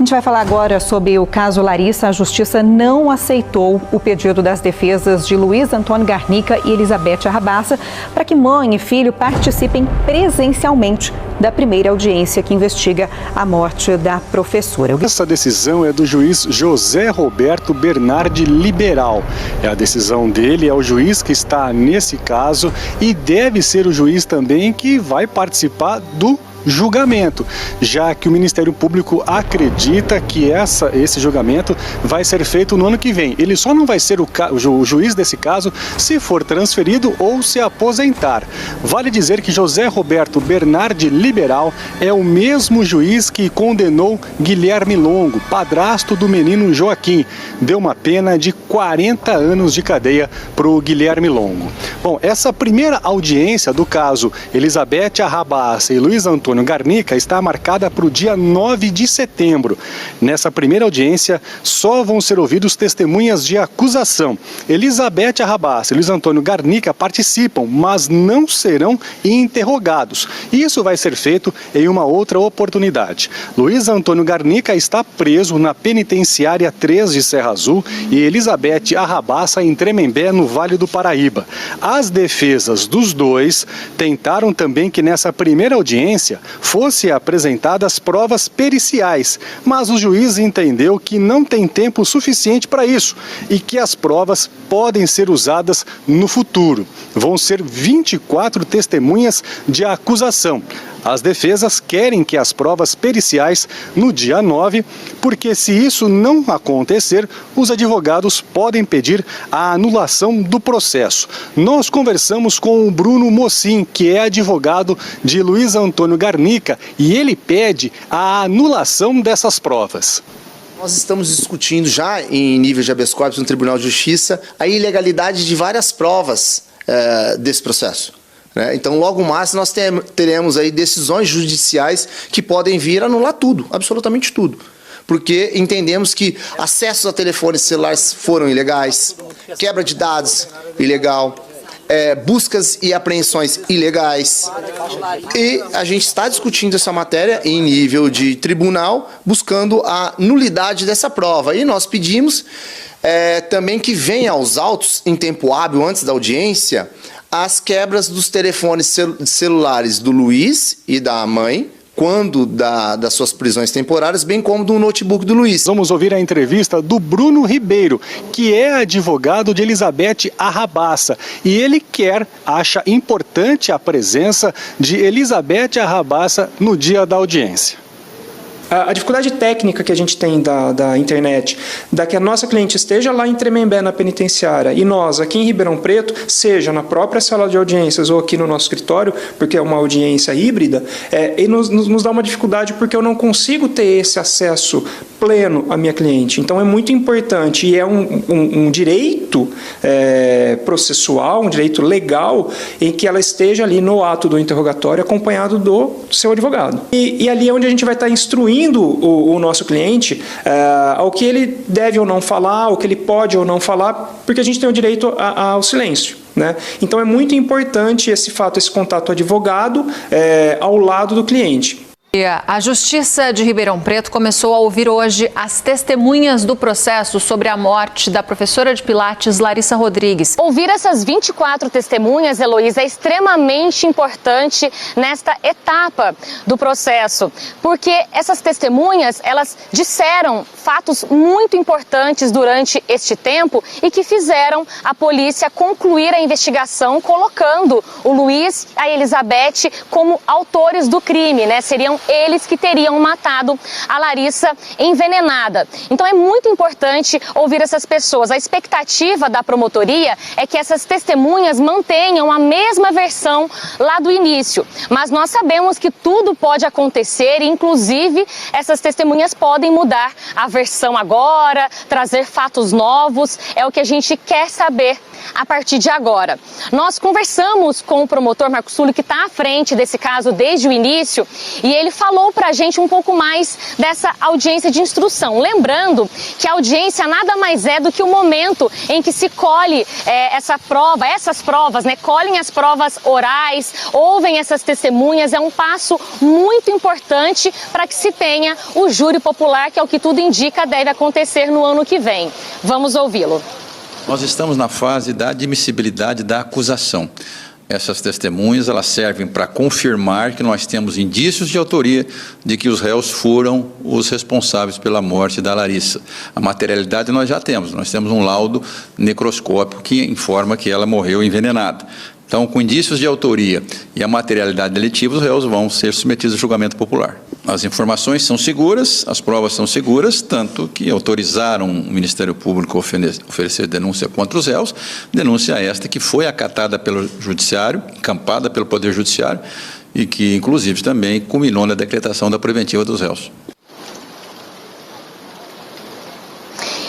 gente vai falar agora sobre o caso Larissa. A Justiça não aceitou o pedido das defesas de Luiz Antônio Garnica e Elizabeth Arrabaça para que mãe e filho participem presencialmente da primeira audiência que investiga a morte da professora. Essa decisão é do juiz José Roberto Bernardi Liberal. A decisão dele, é o juiz que está nesse caso e deve ser o juiz também que vai participar do julgamento, já que o Ministério Público acredita que esse julgamento vai ser feito no ano que vem. Ele só não vai ser o juiz desse caso se for transferido ou se aposentar. Vale dizer que José Roberto Bernardi Liberal é o mesmo juiz que condenou Guilherme Longo, padrasto do menino Joaquim. Deu uma pena de 40 anos de cadeia para o Guilherme Longo. Bom, essa primeira audiência do caso Elizabeth Arrabaça e Luiz Antônio Garnica está marcada para o dia 9 de setembro. Nessa primeira audiência, só vão ser ouvidos testemunhas de acusação. Elizabeth Arrabaça e Luiz Antônio Garnica participam, mas não serão interrogados. Isso vai ser feito em uma outra oportunidade. Luiz Antônio Garnica está preso na penitenciária 3 de Serra Azul e Elizabeth Arrabaça em Tremembé, no Vale do Paraíba. As defesas dos dois tentaram também que nessa primeira audiência fossem apresentadas provas periciais, mas o juiz entendeu que não tem tempo suficiente para isso e que as provas podem ser usadas no futuro. Vão ser 24 testemunhas de acusação. As defesas querem que as provas periciais no dia 9, porque se isso não acontecer, os advogados podem pedir a anulação do processo. Nós conversamos com o Bruno Mocin, que é advogado de Luiz Antônio Garnica, e ele pede a anulação dessas provas. Nós estamos discutindo já em nível de habeas corpus no Tribunal de Justiça a ilegalidade de várias provas desse processo. Então, logo mais, nós teremos aí decisões judiciais que podem vir a anular tudo, absolutamente tudo. Porque entendemos que acessos a telefones celulares foram ilegais, quebra de dados ilegal, buscas e apreensões ilegais. E a gente está discutindo essa matéria em nível de tribunal, buscando a nulidade dessa prova. E nós pedimos também que venha aos autos, em tempo hábil, antes da audiência, as quebras dos telefones celulares do Luiz e da mãe, quando das suas prisões temporárias, bem como do notebook do Luiz. Vamos ouvir a entrevista do Bruno Ribeiro, que é advogado de Elizabeth Arrabaça. E ele acha importante a presença de Elizabeth Arrabaça no dia da audiência. A dificuldade técnica que a gente tem da internet, que a nossa cliente esteja lá em Tremembé, na penitenciária, e nós, aqui em Ribeirão Preto, seja na própria sala de audiências ou aqui no nosso escritório, porque é uma audiência híbrida, e nos dá uma dificuldade porque eu não consigo ter esse acesso pleno à minha cliente. Então, é muito importante e é um direito processual, um direito legal, em que ela esteja ali no ato do interrogatório acompanhado do seu advogado. E ali é onde a gente vai estar instruindo o nosso cliente ao que ele deve ou não falar, ao que ele pode ou não falar, porque a gente tem o direito ao silêncio. Então é muito importante esse contato advogado ao lado do cliente. A Justiça de Ribeirão Preto começou a ouvir hoje as testemunhas do processo sobre a morte da professora de Pilates, Larissa Rodrigues. Ouvir essas 24 testemunhas, Heloísa, é extremamente importante nesta etapa do processo, porque essas testemunhas, elas disseram fatos muito importantes durante este tempo e que fizeram a polícia concluir a investigação, colocando o Luiz e a Elizabeth como autores do crime, Seriam eles que teriam matado a Larissa envenenada. Então é muito importante ouvir essas pessoas. A expectativa da promotoria é que essas testemunhas mantenham a mesma versão lá do início. Mas nós sabemos que tudo pode acontecer, inclusive essas testemunhas podem mudar a versão agora, trazer fatos novos. É o que a gente quer saber a partir de agora. Nós conversamos com o promotor Marco Sully, que está à frente desse caso desde o início, e ele falou para a gente um pouco mais dessa audiência de instrução. Lembrando que a audiência nada mais é do que o momento em que se colhe essas provas, né? Colhem as provas orais, ouvem essas testemunhas, é um passo muito importante para que se tenha o júri popular, que é o que tudo indica deve acontecer no ano que vem. Vamos ouvi-lo. Nós estamos na fase da admissibilidade da acusação. Essas testemunhas, elas servem para confirmar que nós temos indícios de autoria de que os réus foram os responsáveis pela morte da Larissa. A materialidade nós já temos. Nós temos um laudo necroscópico que informa que ela morreu envenenada. Então, com indícios de autoria e a materialidade delitiva, os réus vão ser submetidos a julgamento popular. As informações são seguras, as provas são seguras, tanto que autorizaram o Ministério Público a oferecer denúncia contra os réus, denúncia esta que foi acatada pelo Judiciário, encampada pelo Poder Judiciário e que, inclusive, também culminou na decretação da preventiva dos réus.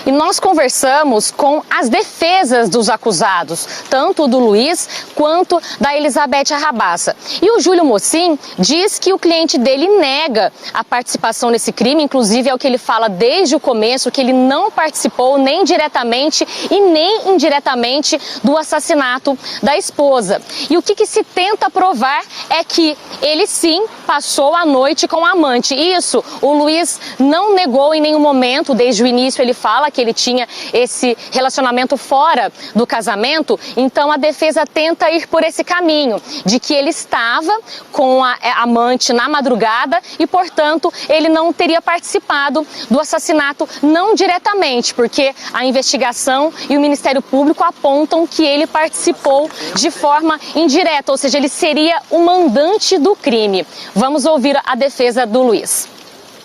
E nós conversamos com as defesas dos acusados, tanto do Luiz quanto da Elizabeth Arrabaça. E o Júlio Mocin diz que o cliente dele nega a participação nesse crime, inclusive é o que ele fala desde o começo, que ele não participou nem diretamente e nem indiretamente do assassinato da esposa. E o que se tenta provar é que ele sim passou a noite com a amante. Isso o Luiz não negou em nenhum momento, desde o início ele fala que ele tinha esse relacionamento fora do casamento, então a defesa tenta ir por esse caminho, de que ele estava com a amante na madrugada e, portanto, ele não teria participado do assassinato, não diretamente, porque a investigação e o Ministério Público apontam que ele participou de forma indireta, ou seja, ele seria o mandante do crime. Vamos ouvir a defesa do Luiz.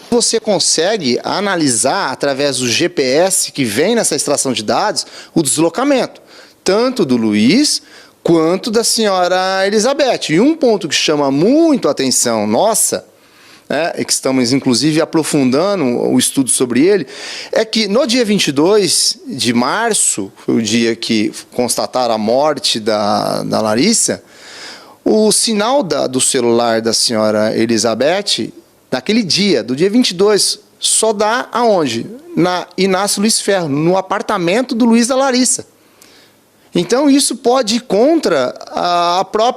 Você consegue analisar, através do GPS que vem nessa extração de dados, o deslocamento, tanto do Luiz quanto da senhora Elizabeth. E um ponto que chama muito a atenção nossa, e que estamos inclusive aprofundando o estudo sobre ele, é que no dia 22 de março, foi o dia que constataram a morte da Larissa, o sinal do celular da senhora Elizabeth, naquele dia, do dia 22, só dá aonde? Na Inácio Luiz Ferro, no apartamento do Luiz da Larissa. Então, isso pode ir contra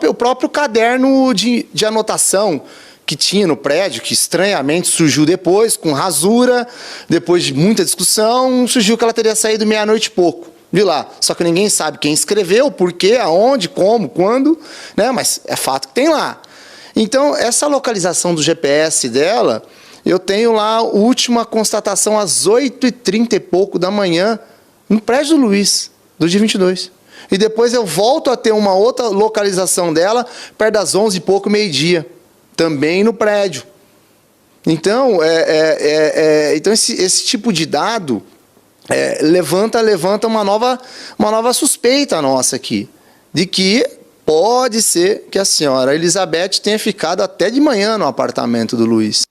o próprio caderno de anotação que tinha no prédio, que estranhamente surgiu depois, com rasura, depois de muita discussão, surgiu que ela teria saído meia-noite e pouco de lá. Só que ninguém sabe quem escreveu, por quê, aonde, como, quando, né? Mas é fato que tem lá. Então, essa localização do GPS dela, eu tenho lá a última constatação às 8h30 e pouco da manhã, no prédio do Luiz, do dia 22. E depois eu volto a ter uma outra localização dela, perto das 11h e pouco, meio-dia, também no prédio. Então, então esse tipo de dado levanta uma nova suspeita nossa aqui, de que pode ser que a senhora Elizabeth tenha ficado até de manhã no apartamento do Luiz.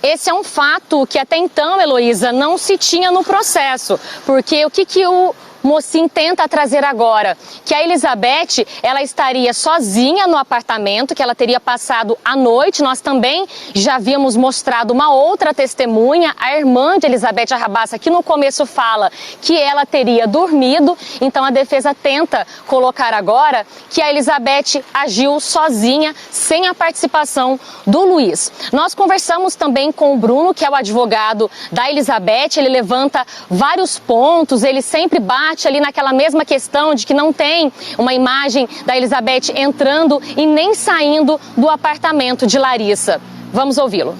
Esse é um fato que até então, Heloísa, não se tinha no processo, porque o que o Mocin tenta trazer agora? Que a Elizabeth, ela estaria sozinha no apartamento, que ela teria passado a noite. Nós também já havíamos mostrado uma outra testemunha, a irmã de Elizabeth Arrabaça, que no começo fala que ela teria dormido. Então a defesa tenta colocar agora que a Elizabeth agiu sozinha, sem a participação do Luiz. Nós conversamos também com o Bruno, que é o advogado da Elizabeth. Ele levanta vários pontos, ele sempre bate ali naquela mesma questão de que não tem uma imagem da Elizabeth entrando e nem saindo do apartamento de Larissa. Vamos ouvi-lo.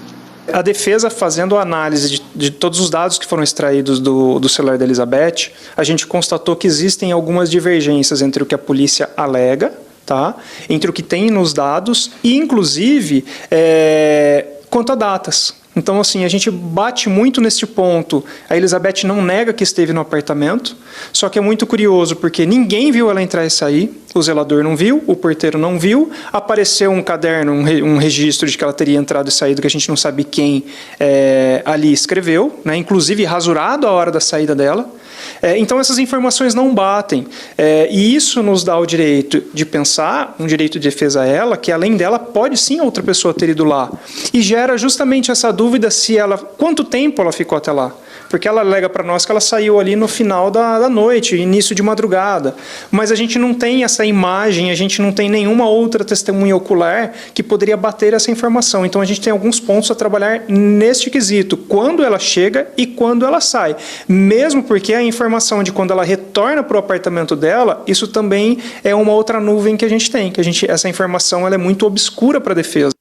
A defesa, fazendo a análise de todos os dados que foram extraídos do celular da Elizabeth, a gente constatou que existem algumas divergências entre o que a polícia alega, tá? Entre o que tem nos dados e, inclusive, quanto a datas. Então, assim, a gente bate muito nesse ponto. A Elizabeth não nega que esteve no apartamento, só que é muito curioso, porque ninguém viu ela entrar e sair, o zelador não viu, o porteiro não viu, apareceu um caderno, um registro de que ela teria entrado e saído, que a gente não sabe quem ali escreveu, né, inclusive rasurado a hora da saída dela. Então essas informações não batem. E isso nos dá o direito de pensar, um direito de defesa a ela, que além dela pode sim outra pessoa ter ido lá. E gera justamente essa dúvida quanto tempo ela ficou até lá. Porque ela alega para nós que ela saiu ali no final da noite, início de madrugada. Mas a gente não tem essa imagem, a gente não tem nenhuma outra testemunha ocular que poderia bater essa informação. Então a gente tem alguns pontos a trabalhar neste quesito, quando ela chega e quando ela sai. Mesmo porque a informação de quando ela retorna para o apartamento dela, isso também é uma outra nuvem que a gente tem, essa informação ela é muito obscura para a defesa.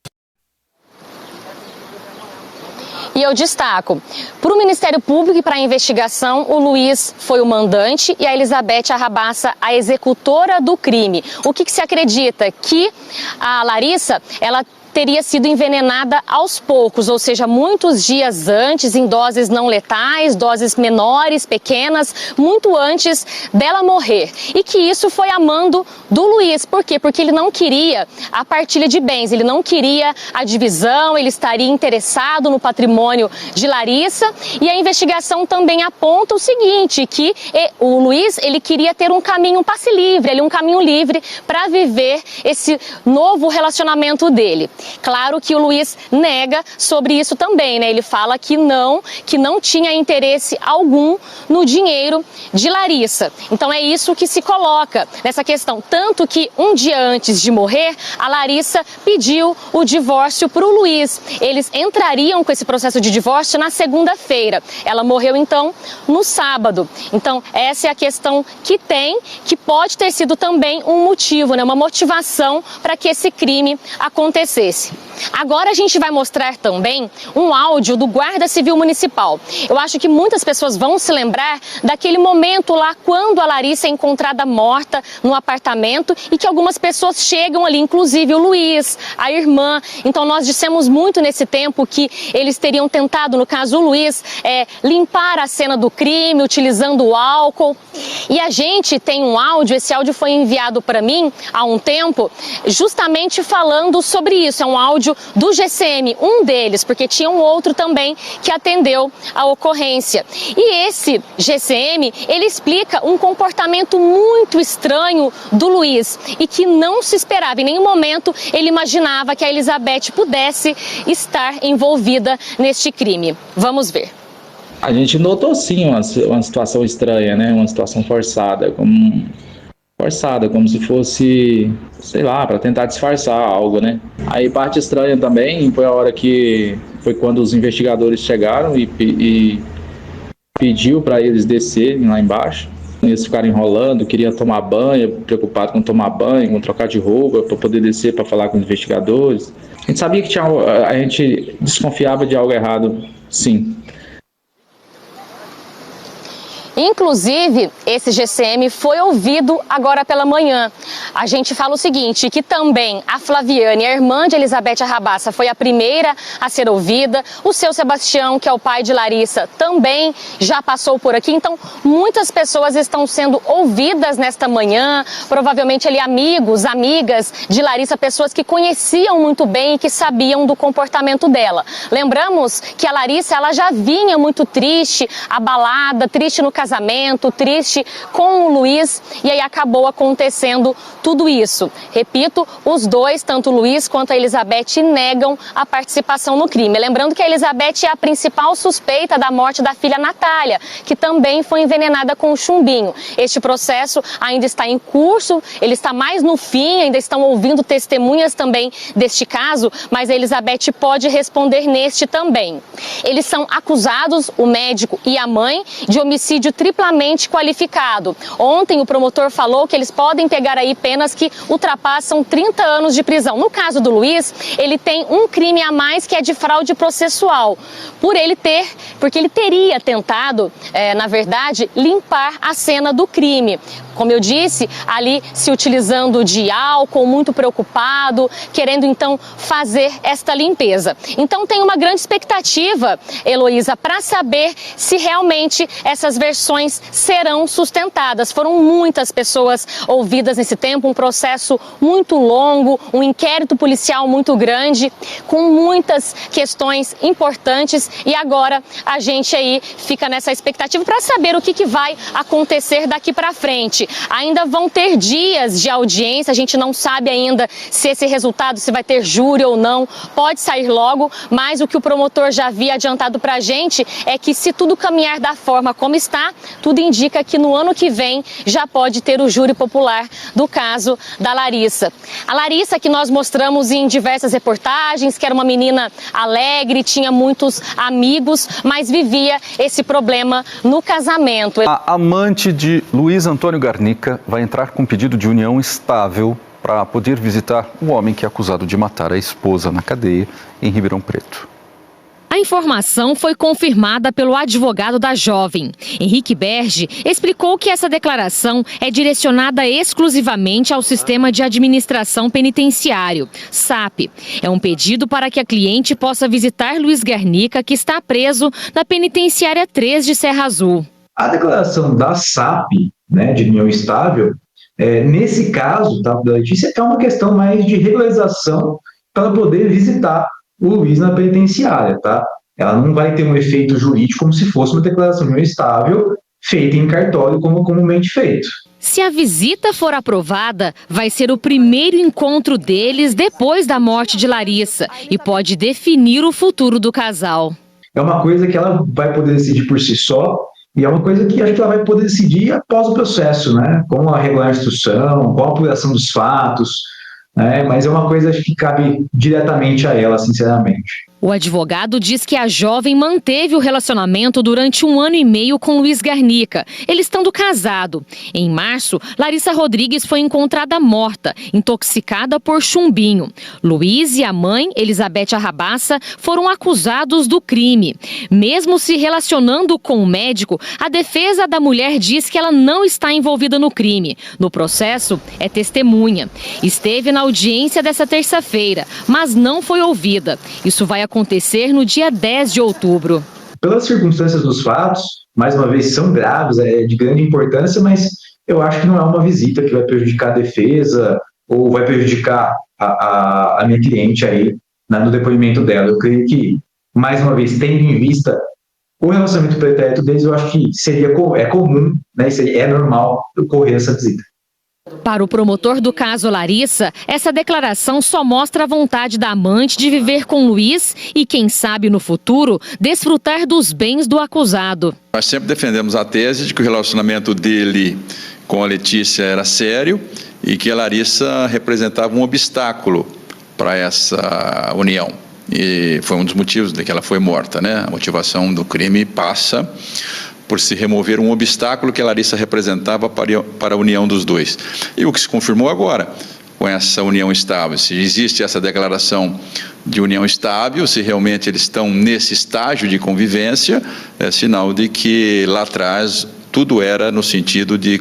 E eu destaco, para o Ministério Público e para a investigação, o Luiz foi o mandante e a Elizabeth Arrabaça a executora do crime. O que se acredita? Que a Larissa, ela teria sido envenenada aos poucos, ou seja, muitos dias antes, em doses não letais, doses menores, pequenas, muito antes dela morrer. E que isso foi a mando do Luiz. Por quê? Porque ele não queria a partilha de bens, ele não queria a divisão, ele estaria interessado no patrimônio de Larissa. E a investigação também aponta o seguinte, que o Luiz, ele queria ter um caminho, um passe livre, um caminho livre para viver esse novo relacionamento dele. Claro que o Luiz nega sobre isso também, né? Ele fala que não tinha interesse algum no dinheiro de Larissa. Então é isso que se coloca nessa questão. Tanto que um dia antes de morrer, a Larissa pediu o divórcio para o Luiz. Eles entrariam com esse processo de divórcio na segunda-feira. Ela morreu então no sábado. Então essa é a questão que pode ter sido também um motivo, né? Uma motivação para que esse crime acontecesse. Agora a gente vai mostrar também um áudio do Guarda Civil Municipal. Eu acho que muitas pessoas vão se lembrar daquele momento lá quando a Larissa é encontrada morta no apartamento e que algumas pessoas chegam ali, inclusive o Luiz, a irmã. Então nós dissemos muito nesse tempo que eles teriam tentado, no caso o Luiz, limpar a cena do crime utilizando o álcool. E a gente tem um áudio, esse áudio foi enviado para mim há um tempo, justamente falando sobre isso. É um áudio do GCM, um deles, porque tinha um outro também que atendeu a ocorrência. E esse GCM, ele explica um comportamento muito estranho do Luiz e que não se esperava, em nenhum momento ele imaginava que a Elizabeth pudesse estar envolvida neste crime. Vamos ver. A gente notou sim uma situação estranha, né? Uma situação forçada, como se fosse, sei lá, para tentar disfarçar algo, né? Aí parte estranha também foi a hora que foi quando os investigadores chegaram e pediu para eles descerem lá embaixo. Eles ficaram enrolando, queriam tomar banho, preocupado com tomar banho, com trocar de roupa para poder descer para falar com os investigadores. A gente sabia que a gente desconfiava de algo errado, sim. Inclusive, esse GCM foi ouvido agora pela manhã. A gente fala o seguinte, que também a Flaviane, a irmã de Elizabeth Arrabaça, foi a primeira a ser ouvida. O seu Sebastião, que é o pai de Larissa, também já passou por aqui. Então, muitas pessoas estão sendo ouvidas nesta manhã. Provavelmente ali amigos, amigas de Larissa, pessoas que conheciam muito bem e que sabiam do comportamento dela. Lembramos que a Larissa, ela já vinha muito triste, abalada, triste no casamento, triste com o Luiz, e aí acabou acontecendo tudo isso. Repito, os dois, tanto o Luiz quanto a Elizabeth, negam a participação no crime. Lembrando que a Elizabeth é a principal suspeita da morte da filha Natália, que também foi envenenada com chumbinho. Este processo ainda está em curso, ele está mais no fim, ainda estão ouvindo testemunhas também deste caso, mas a Elizabeth pode responder neste também. Eles são acusados, o médico e a mãe, de homicídio triplamente qualificado. Ontem o promotor falou que eles podem pegar aí penas que ultrapassam 30 anos de prisão. No caso do Luiz, ele tem um crime a mais, que é de fraude processual, porque ele teria tentado, na verdade, limpar a cena do crime. Como eu disse, ali se utilizando de álcool, muito preocupado, querendo então fazer esta limpeza. Então tem uma grande expectativa, Heloísa, para saber se realmente essas versões versões serão sustentadas. Foram muitas pessoas ouvidas nesse tempo, um processo muito longo, um inquérito policial muito grande, com muitas questões importantes, e agora a gente aí fica nessa expectativa para saber o que vai acontecer daqui para frente. Ainda vão ter dias de audiência, a gente não sabe ainda se esse resultado, se vai ter júri ou não, pode sair logo, mas o que o promotor já havia adiantado para a gente é que, se tudo caminhar da forma como está, tudo indica que no ano que vem já pode ter o júri popular do caso da Larissa. A Larissa, que nós mostramos em diversas reportagens, que era uma menina alegre, tinha muitos amigos, mas vivia esse problema no casamento. A amante de Luiz Antônio Garnica vai entrar com pedido de união estável para poder visitar o homem que é acusado de matar a esposa na cadeia em Ribeirão Preto. A informação foi confirmada pelo advogado da jovem. Henrique Berge explicou que essa declaração é direcionada exclusivamente ao Sistema de Administração Penitenciário, SAP. É um pedido para que a cliente possa visitar Luiz Garnica, que está preso na Penitenciária 3 de Serra Azul. A declaração da SAP, né, de união estável, nesse caso, tá, da Letícia, é uma questão mais de regularização para poder visitar o Luiz na penitenciária, tá? Ela não vai ter um efeito jurídico como se fosse uma declaração de união estável feita em cartório, como comumente feito. Se a visita for aprovada, vai ser o primeiro encontro deles depois da morte de Larissa e pode definir o futuro do casal. É uma coisa que ela vai poder decidir por si só, e é uma coisa que acho que ela vai poder decidir após o processo, né? Com a regular instrução, com a apuração dos fatos, né? Mas é uma coisa que cabe diretamente a ela, sinceramente. O advogado diz que a jovem manteve o relacionamento durante 1 ano e meio com Luiz Garnica, ele estando casado. Em março, Larissa Rodrigues foi encontrada morta, intoxicada por chumbinho. Luiz e a mãe, Elizabeth Arrabassa, foram acusados do crime. Mesmo se relacionando com o médico, a defesa da mulher diz que ela não está envolvida no crime. No processo, é testemunha. Esteve na audiência dessa terça-feira, mas não foi ouvida. Isso vai acontecer no dia 10 de outubro. Pelas circunstâncias dos fatos, mais uma vez, são graves, é de grande importância, mas eu acho que não é uma visita que vai prejudicar a defesa ou vai prejudicar a minha cliente aí, né, no depoimento dela. Eu creio que, mais uma vez, tendo em vista o relacionamento pretérito deles, eu acho que é comum, né, é normal ocorrer essa visita. Para o promotor do caso Larissa, essa declaração só mostra a vontade da amante de viver com Luiz e, quem sabe no futuro, desfrutar dos bens do acusado. Nós sempre defendemos a tese de que o relacionamento dele com a Letícia era sério e que a Larissa representava um obstáculo para essa união. E foi um dos motivos de que ela foi morta, né? A motivação do crime passa por se remover um obstáculo que a Larissa representava para a união dos dois. E o que se confirmou agora, com essa união estável, se existe essa declaração de união estável, se realmente eles estão nesse estágio de convivência, é sinal de que lá atrás tudo era no sentido de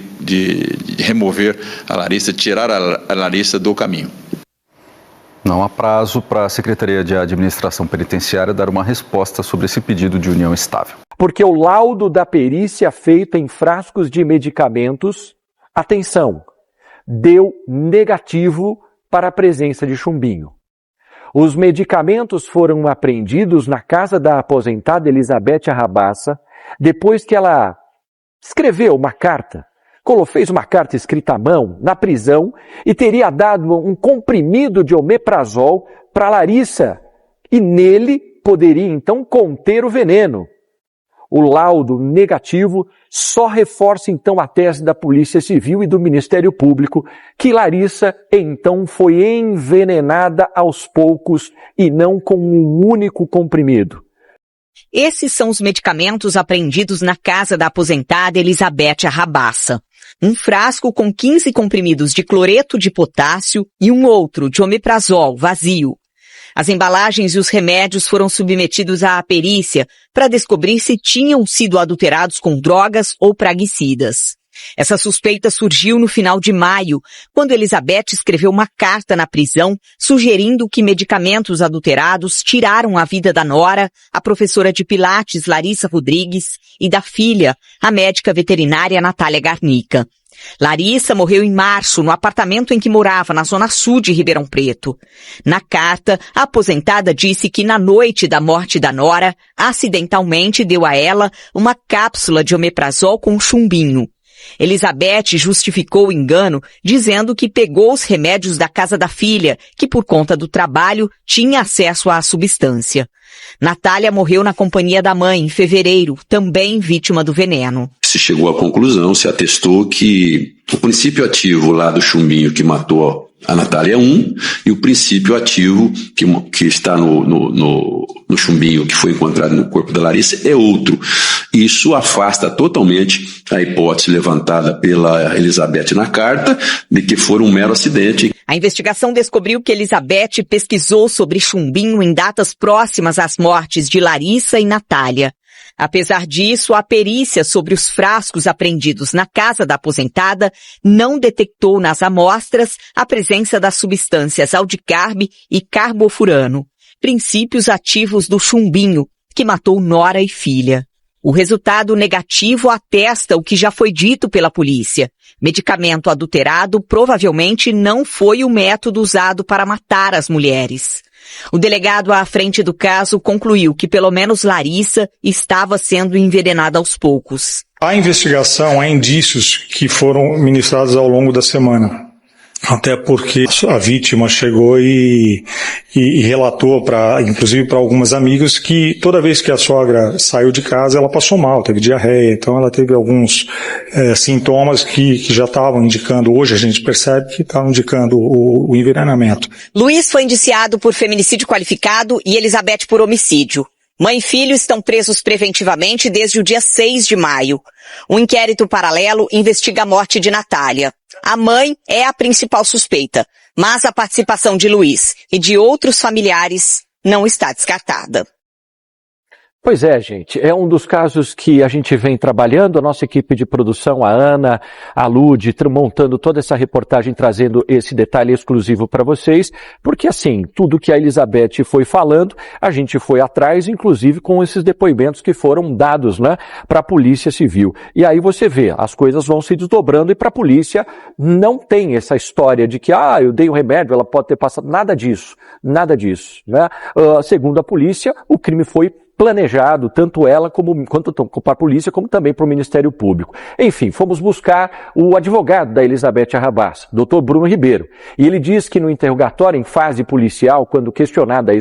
remover a Larissa, tirar a Larissa do caminho. Não há prazo para a Secretaria de Administração Penitenciária dar uma resposta sobre esse pedido de união estável. Porque o laudo da perícia feita em frascos de medicamentos, atenção, deu negativo para a presença de chumbinho. Os medicamentos foram apreendidos na casa da aposentada Elizabeth Arrabassa, depois que ela escreveu uma carta, fez uma carta escrita à mão na prisão e teria dado um comprimido de omeprazol para Larissa e nele poderia então conter o veneno. O laudo negativo só reforça então a tese da Polícia Civil e do Ministério Público que Larissa então foi envenenada aos poucos e não com um único comprimido. Esses são os medicamentos apreendidos na casa da aposentada Elizabeth Arrabassa. Um frasco com 15 comprimidos de cloreto de potássio e um outro de omeprazol vazio. As embalagens e os remédios foram submetidos à perícia para descobrir se tinham sido adulterados com drogas ou praguicidas. Essa suspeita surgiu no final de maio, quando Elizabeth escreveu uma carta na prisão sugerindo que medicamentos adulterados tiraram a vida da nora, a professora de Pilates Larissa Rodrigues, e da filha, a médica veterinária Natália Garnica. Larissa morreu em março no apartamento em que morava, na zona sul de Ribeirão Preto. Na carta, a aposentada disse que na noite da morte da nora, acidentalmente deu a ela uma cápsula de omeprazol com chumbinho. Elizabeth justificou o engano dizendo que pegou os remédios da casa da filha, que por conta do trabalho tinha acesso à substância. Natália morreu na companhia da mãe em fevereiro, também vítima do veneno. Se chegou à conclusão, se atestou que o princípio ativo lá do chumbinho que matou a Natália é um, e o princípio ativo que está no chumbinho que foi encontrado no corpo da Larissa é outro. Isso afasta totalmente a hipótese levantada pela Elizabeth na carta de que foi um mero acidente. A investigação descobriu que Elizabeth pesquisou sobre chumbinho em datas próximas às mortes de Larissa e Natália. Apesar disso, a perícia sobre os frascos apreendidos na casa da aposentada não detectou nas amostras a presença das substâncias aldicarbe e carbofurano, princípios ativos do chumbinho, que matou nora e filha. O resultado negativo atesta o que já foi dito pela polícia. Medicamento adulterado provavelmente não foi o método usado para matar as mulheres. O delegado à frente do caso concluiu que pelo menos Larissa estava sendo envenenada aos poucos. A investigação, há indícios que foram ministrados ao longo da semana. Até porque a vítima chegou e relatou, inclusive para algumas amigas, que toda vez que a sogra saiu de casa, ela passou mal, teve diarreia. Então ela teve alguns sintomas que já estavam indicando, hoje a gente percebe que estavam indicando o envenenamento. Luiz foi indiciado por feminicídio qualificado e Elizabeth por homicídio. Mãe e filho estão presos preventivamente desde o dia 6 de maio. Um inquérito paralelo investiga a morte de Natália. A mãe é a principal suspeita, mas a participação de Luiz e de outros familiares não está descartada. Pois é, gente, é um dos casos que a gente vem trabalhando, a nossa equipe de produção, a Ana, a Lud, montando toda essa reportagem, trazendo esse detalhe exclusivo para vocês, porque assim, tudo que a Elizabeth foi falando, a gente foi atrás, inclusive com esses depoimentos que foram dados, né, para a Polícia Civil. E aí você vê, as coisas vão se desdobrando e para a polícia não tem essa história de que, eu dei um remédio, ela pode ter passado, nada disso, né. Segundo a polícia, o crime foi planejado, tanto ela quanto para a polícia, como também para o Ministério Público. Enfim, fomos buscar o advogado da Elizabeth Arrabassa, Dr. Bruno Ribeiro. E ele diz que no interrogatório em fase policial, quando questionada aí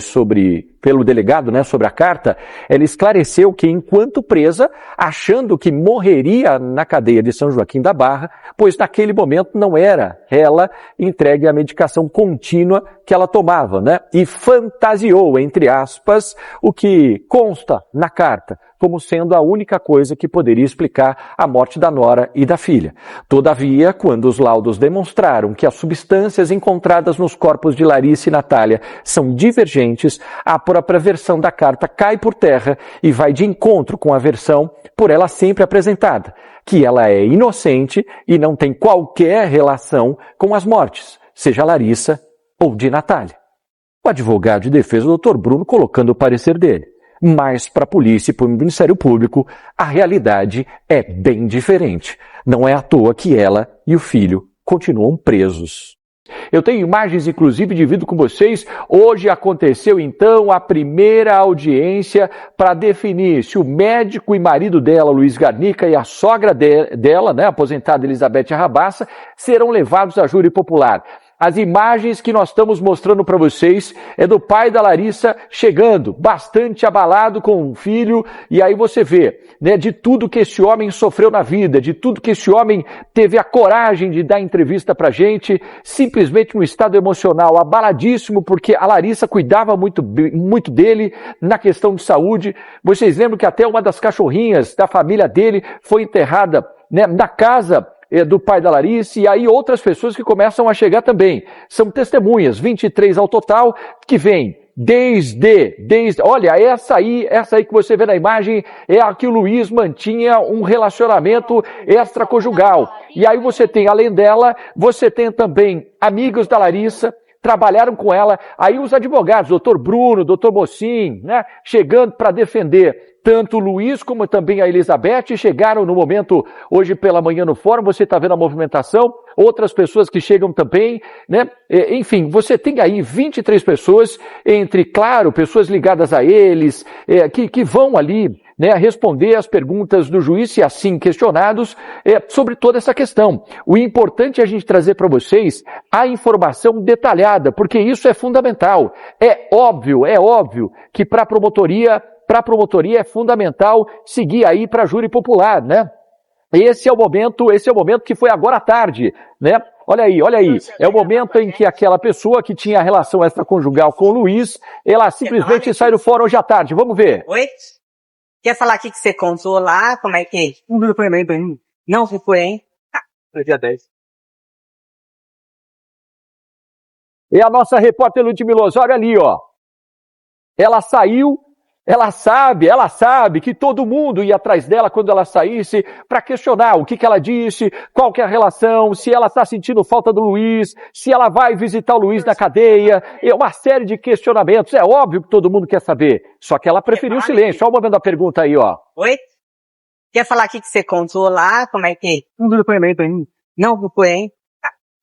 pelo delegado, né, sobre a carta, ela esclareceu que enquanto presa, achando que morreria na cadeia de São Joaquim da Barra, pois naquele momento não era ela entregue à medicação contínua que ela tomava, né? E fantasiou, entre aspas, o que consta na carta, como sendo a única coisa que poderia explicar a morte da nora e da filha. Todavia, quando os laudos demonstraram que as substâncias encontradas nos corpos de Larissa e Natália são divergentes, a própria versão da carta cai por terra e vai de encontro com a versão por ela sempre apresentada, que ela é inocente e não tem qualquer relação com as mortes, seja Larissa ou de Natália. O advogado de defesa, o Dr. Bruno, colocando o parecer dele. Mas para a polícia e para o Ministério Público, a realidade é bem diferente. Não é à toa que ela e o filho continuam presos. Eu tenho imagens, inclusive, divido com vocês. Hoje aconteceu, então, a primeira audiência para definir se o médico e marido dela, Luiz Garnica, e a sogra dela, né, a aposentada Elizabeth Arrabassa, serão levados a júri popular. As imagens que nós estamos mostrando para vocês é do pai da Larissa chegando, bastante abalado com o filho, e aí você vê, né, de tudo que esse homem sofreu na vida, de tudo que esse homem teve a coragem de dar entrevista pra gente, simplesmente num estado emocional abaladíssimo, porque a Larissa cuidava muito dele na questão de saúde. Vocês lembram que até uma das cachorrinhas da família dele foi enterrada, né, na casa do pai da Larissa, e aí outras pessoas que começam a chegar também. São testemunhas, 23 ao total, que vêm olha, essa aí que você vê na imagem é a que o Luiz mantinha um relacionamento extraconjugal. E aí você tem, além dela, você tem também amigos da Larissa, trabalharam com ela, aí os advogados, doutor Bruno, doutor Mocin, né, chegando para defender tanto o Luiz como também a Elizabeth, chegaram no momento, hoje pela manhã no fórum, você está vendo a movimentação, outras pessoas que chegam também, né? Enfim, você tem aí 23 pessoas, entre, claro, pessoas ligadas a eles, que vão ali, né, responder as perguntas do juiz, se assim questionados, sobre toda essa questão. O importante é a gente trazer para vocês a informação detalhada, porque isso é fundamental. É óbvio que para a promotoria é fundamental seguir aí para júri popular, né? Esse é o momento que foi agora à tarde, né? Olha aí, é o momento em que aquela pessoa que tinha relação extraconjugal com o Luiz, ela simplesmente sai do fórum hoje à tarde. Vamos ver. Oi? Quer falar aqui que você contou lá? Como é que é? Não depoimento ainda. Não foi, hein? No dia 10. É a nossa repórter Ludmila Osório ali, ó. Ela saiu, ela sabe que todo mundo ia atrás dela quando ela saísse para questionar o que ela disse, qual que é a relação, se ela está sentindo falta do Luiz, se ela vai visitar o Luiz na cadeia, uma série de questionamentos. É óbvio que todo mundo quer saber, só que ela preferiu o silêncio. Olha o momento da pergunta aí, ó. Oi? Quer falar aqui que você contou lá? Como é que é? Não depoimento ainda. Não foi, hein?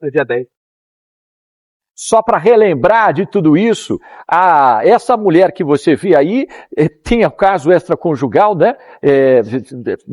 No dia 10. Só para relembrar de tudo isso, essa mulher que você vê aí tinha caso extraconjugal, né?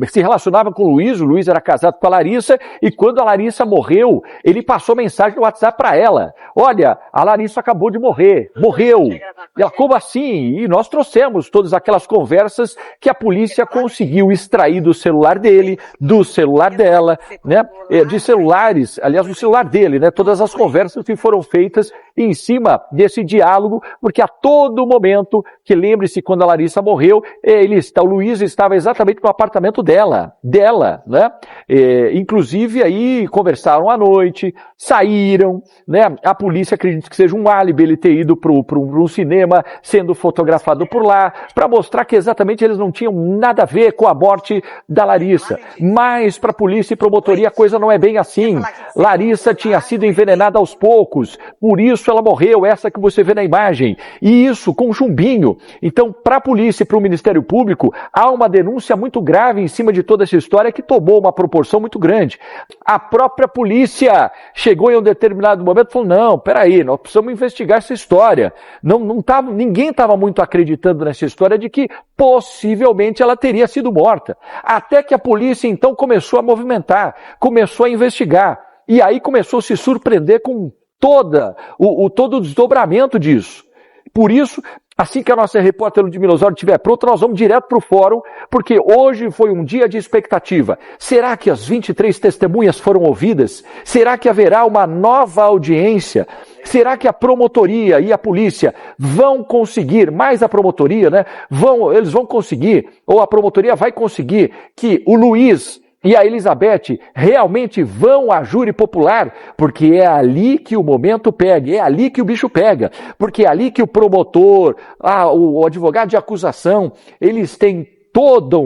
Se relacionava com o Luiz era casado com a Larissa, e quando a Larissa morreu, ele passou mensagem no WhatsApp para ela. Olha, a Larissa acabou de morrer, morreu. E ela, como assim? E nós trouxemos todas aquelas conversas que a polícia conseguiu extrair do celular dele, do celular dela, né? De celulares, aliás, do celular dele, né? Todas as conversas que foram feitas em cima desse diálogo, porque a todo momento, que lembre-se, quando a Larissa morreu, o Luiz estava exatamente no apartamento dela, né? Inclusive aí conversaram à noite, saíram, né? A polícia acredita que seja um álibi ele ter ido para um cinema, sendo fotografado por lá, para mostrar que exatamente eles não tinham nada a ver com a morte da Larissa. Mas para a polícia e promotoria a coisa não é bem assim. Larissa tinha sido envenenada aos poucos, por isso ela morreu, essa que você vê na imagem. E isso com chumbinho. Então, para a polícia e para o Ministério Público, há uma denúncia muito grave em cima de toda essa história que tomou uma proporção muito grande. A própria polícia chegou em um determinado momento e falou, não, peraí, nós precisamos investigar essa história. Ninguém estava muito acreditando nessa história de que possivelmente ela teria sido morta. Até que a polícia então começou a movimentar, começou a investigar. E aí começou a se surpreender com todo o desdobramento disso. Por isso, assim que a nossa repórter Ludmila Osório estiver pronta, nós vamos direto para o fórum, porque hoje foi um dia de expectativa. Será que as 23 testemunhas foram ouvidas? Será que haverá uma nova audiência? Será que a promotoria e a polícia vão conseguir, mais a promotoria, né? Eles vão conseguir, ou a promotoria vai conseguir, que o Luiz e a Elizabeth realmente vão a júri popular, porque é ali que o momento pega, é ali que o bicho pega, porque é ali que o promotor, o advogado de acusação, eles têm todo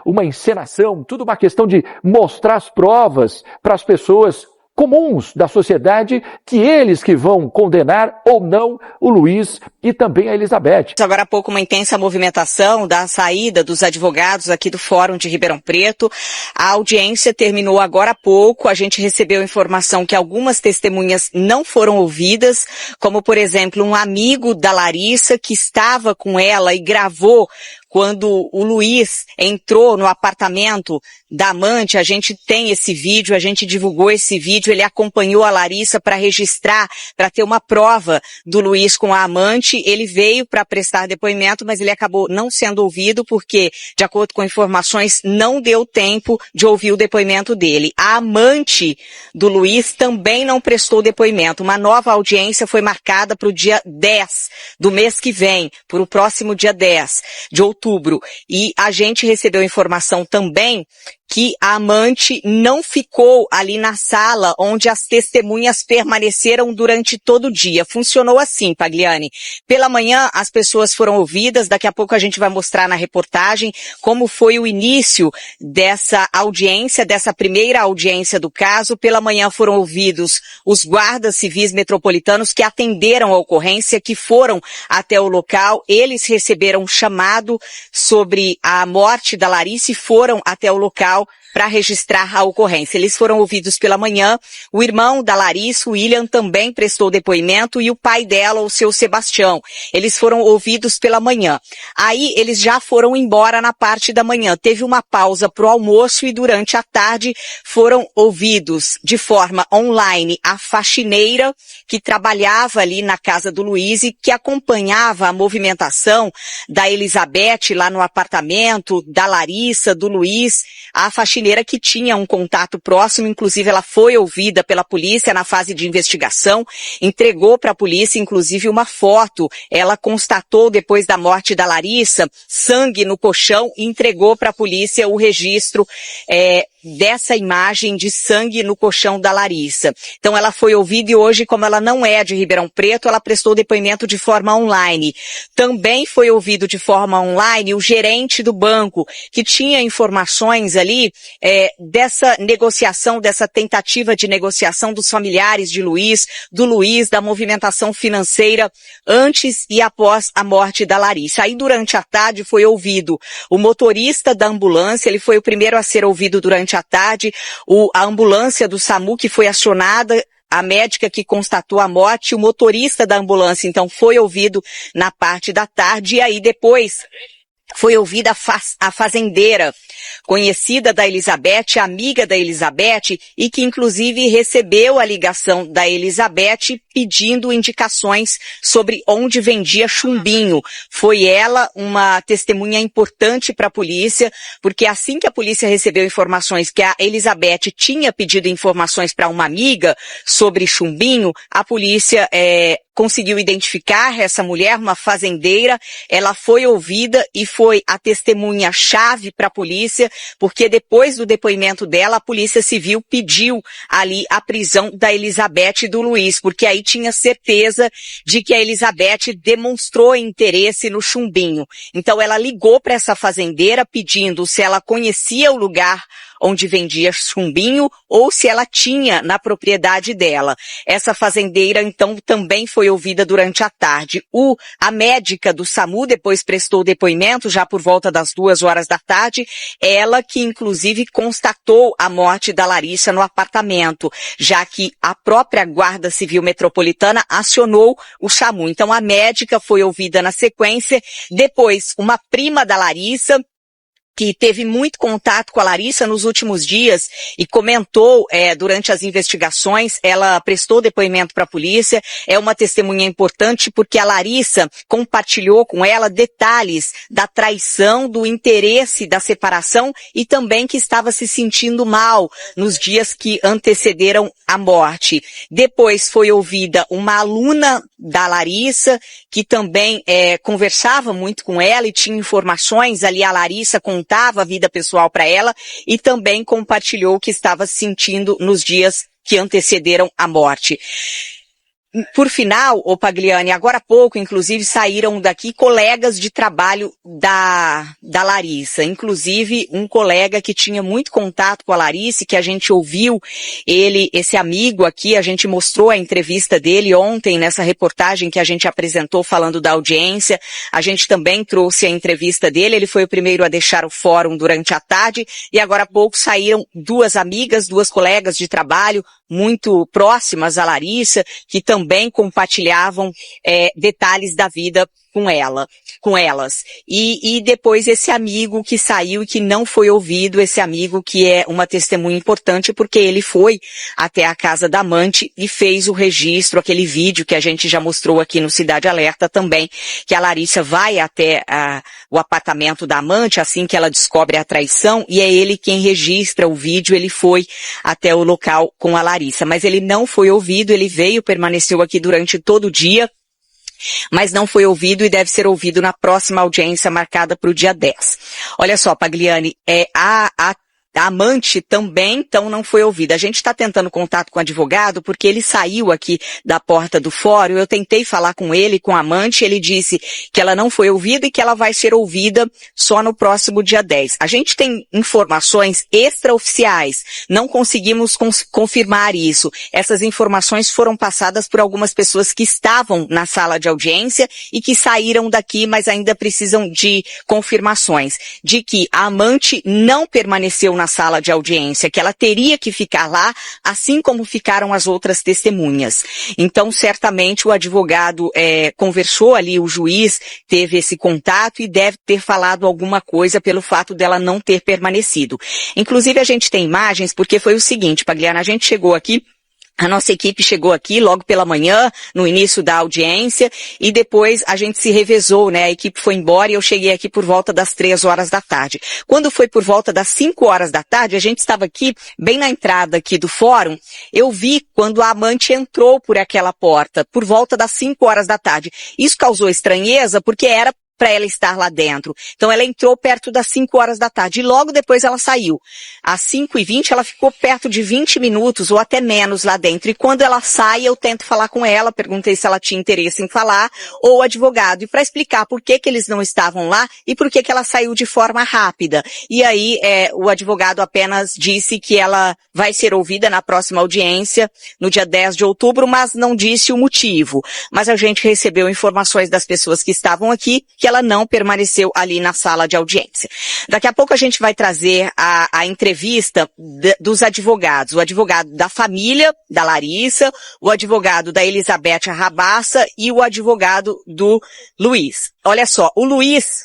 uma encenação, tudo uma questão de mostrar as provas para as pessoas comuns da sociedade, que eles que vão condenar ou não o Luiz e também a Elizabeth. Agora há pouco uma intensa movimentação da saída dos advogados aqui do Fórum de Ribeirão Preto. A audiência terminou agora há pouco. A gente recebeu informação que algumas testemunhas não foram ouvidas, como por exemplo um amigo da Larissa que estava com ela e gravou quando o Luiz entrou no apartamento da amante. A gente tem esse vídeo, a gente divulgou esse vídeo, ele acompanhou a Larissa para registrar, para ter uma prova do Luiz com a amante. Ele veio para prestar depoimento, mas ele acabou não sendo ouvido porque, de acordo com informações, não deu tempo de ouvir o depoimento dele. A amante do Luiz também não prestou depoimento. Uma nova audiência foi marcada para o dia 10 do mês que vem, para o próximo dia 10 de outubro. E a gente recebeu informação também que a amante não ficou ali na sala onde as testemunhas permaneceram durante todo o dia. Funcionou assim, Pagliani. Pela manhã, as pessoas foram ouvidas, daqui a pouco a gente vai mostrar na reportagem como foi o início dessa audiência, dessa primeira audiência do caso. Pela manhã foram ouvidos os guardas civis metropolitanos que atenderam a ocorrência, que foram até o local. Eles receberam um chamado sobre a morte da Larissa e foram até o local para registrar a ocorrência. Eles foram ouvidos pela manhã. O irmão da Larissa, o William, também prestou depoimento e o pai dela, o seu Sebastião. Eles foram ouvidos pela manhã. Aí eles já foram embora na parte da manhã. Teve uma pausa para o almoço e durante a tarde foram ouvidos de forma online a faxineira que trabalhava ali na casa do Luiz e que acompanhava a movimentação da Elizabeth lá no apartamento, da Larissa, do Luiz, a faxineira que tinha um contato próximo, inclusive ela foi ouvida pela polícia na fase de investigação, entregou para a polícia, inclusive, uma foto. Ela constatou, depois da morte da Larissa, sangue no colchão e entregou para a polícia o registro dessa imagem de sangue no colchão da Larissa. Então ela foi ouvida e hoje, como ela não é de Ribeirão Preto, ela prestou depoimento de forma online. Também foi ouvido de forma online o gerente do banco, que tinha informações ali dessa negociação, dessa tentativa de negociação dos familiares de Luiz, do Luiz, da movimentação financeira antes e após a morte da Larissa. Aí durante a tarde foi ouvido o motorista da ambulância, ele foi o primeiro a ser ouvido durante à tarde, a ambulância do SAMU que foi acionada, a médica que constatou a morte, o motorista da ambulância, então, foi ouvido na parte da tarde, e aí depois foi ouvida a fazendeira, conhecida da Elizabeth, amiga da Elizabeth, e que inclusive recebeu a ligação da Elizabeth pedindo indicações sobre onde vendia chumbinho. Foi ela uma testemunha importante para a polícia, porque assim que a polícia recebeu informações que a Elizabeth tinha pedido informações para uma amiga sobre chumbinho, a polícia conseguiu identificar essa mulher, uma fazendeira. Ela foi ouvida e foi a testemunha-chave para a polícia, porque depois do depoimento dela, a Polícia Civil pediu ali a prisão da Elizabeth e do Luiz, porque aí tinha certeza de que a Elizabeth demonstrou interesse no chumbinho. Então ela ligou para essa fazendeira pedindo se ela conhecia o lugar onde vendia chumbinho ou se ela tinha na propriedade dela. Essa fazendeira, então, também foi ouvida durante a tarde. A médica do SAMU depois prestou depoimento, já por volta das 2h da tarde, ela que, inclusive, constatou a morte da Larissa no apartamento, já que a própria Guarda Civil Metropolitana acionou o SAMU. Então, a médica foi ouvida na sequência. Depois, uma prima da Larissa, que teve muito contato com a Larissa nos últimos dias e comentou durante as investigações, ela prestou depoimento para a polícia, é uma testemunha importante porque a Larissa compartilhou com ela detalhes da traição, do interesse da separação e também que estava se sentindo mal nos dias que antecederam a morte. Depois foi ouvida uma aluna da Larissa, que também conversava muito com ela e tinha informações ali. A Larissa contava a vida pessoal para ela e também compartilhou o que estava sentindo nos dias que antecederam a morte. Por final, Pagliani, agora há pouco, inclusive, saíram daqui colegas de trabalho da Larissa, inclusive um colega que tinha muito contato com a Larissa, que a gente ouviu esse amigo aqui, a gente mostrou a entrevista dele ontem nessa reportagem que a gente apresentou falando da audiência, a gente também trouxe a entrevista dele, ele foi o primeiro a deixar o fórum durante a tarde e agora há pouco saíram duas amigas, duas colegas de trabalho, muito próximas à Larissa, que também compartilhavam detalhes da vida com elas. E depois esse amigo que saiu e que não foi ouvido, esse amigo que é uma testemunha importante porque ele foi até a casa da amante e fez o registro, aquele vídeo que a gente já mostrou aqui no Cidade Alerta também, que a Larissa vai até o apartamento da amante assim que ela descobre a traição e é ele quem registra o vídeo, ele foi até o local com a Larissa, mas ele não foi ouvido, ele veio, permaneceu aqui durante todo o dia, mas não foi ouvido e deve ser ouvido na próxima audiência marcada para o dia 10. Olha só, Pagliani, a A amante também, então, não foi ouvida. A gente está tentando contato com o advogado porque ele saiu aqui da porta do fórum. Eu tentei falar com ele, com a amante, ele disse que ela não foi ouvida e que ela vai ser ouvida só no próximo dia 10. A gente tem informações extraoficiais, não conseguimos confirmar isso. Essas informações foram passadas por algumas pessoas que estavam na sala de audiência e que saíram daqui, mas ainda precisam de confirmações de que a amante não permaneceu na sala de audiência, que ela teria que ficar lá, assim como ficaram as outras testemunhas. Então, certamente, o advogado conversou ali, o juiz teve esse contato e deve ter falado alguma coisa pelo fato dela não ter permanecido. Inclusive, a gente tem imagens, porque foi o seguinte, Pagliano, a gente chegou aqui, a nossa equipe chegou aqui logo pela manhã, no início da audiência, e depois a gente se revezou, né? A equipe foi embora e eu cheguei aqui por volta das 3 horas da tarde. Quando foi por volta das 5 horas da tarde, a gente estava aqui, bem na entrada aqui do fórum, eu vi quando a amante entrou por aquela porta, por volta das 5 horas da tarde. Isso causou estranheza, porque era para ela estar lá dentro. Então ela entrou perto das 5 horas da tarde e logo depois ela saiu. Às 5h20 ela ficou perto de 20 minutos ou até menos lá dentro. E quando ela sai, eu tento falar com ela, perguntei se ela tinha interesse em falar, ou o advogado, e para explicar por que eles não estavam lá e por que ela saiu de forma rápida. E aí o advogado apenas disse que ela vai ser ouvida na próxima audiência, no dia 10 de outubro, mas não disse o motivo. Mas a gente recebeu informações das pessoas que estavam aqui, que ela não permaneceu ali na sala de audiência. Daqui a pouco a gente vai trazer a entrevista dos advogados, o advogado da família da Larissa, o advogado da Elizabeth Rabassa e o advogado do Luiz. Olha só, o Luiz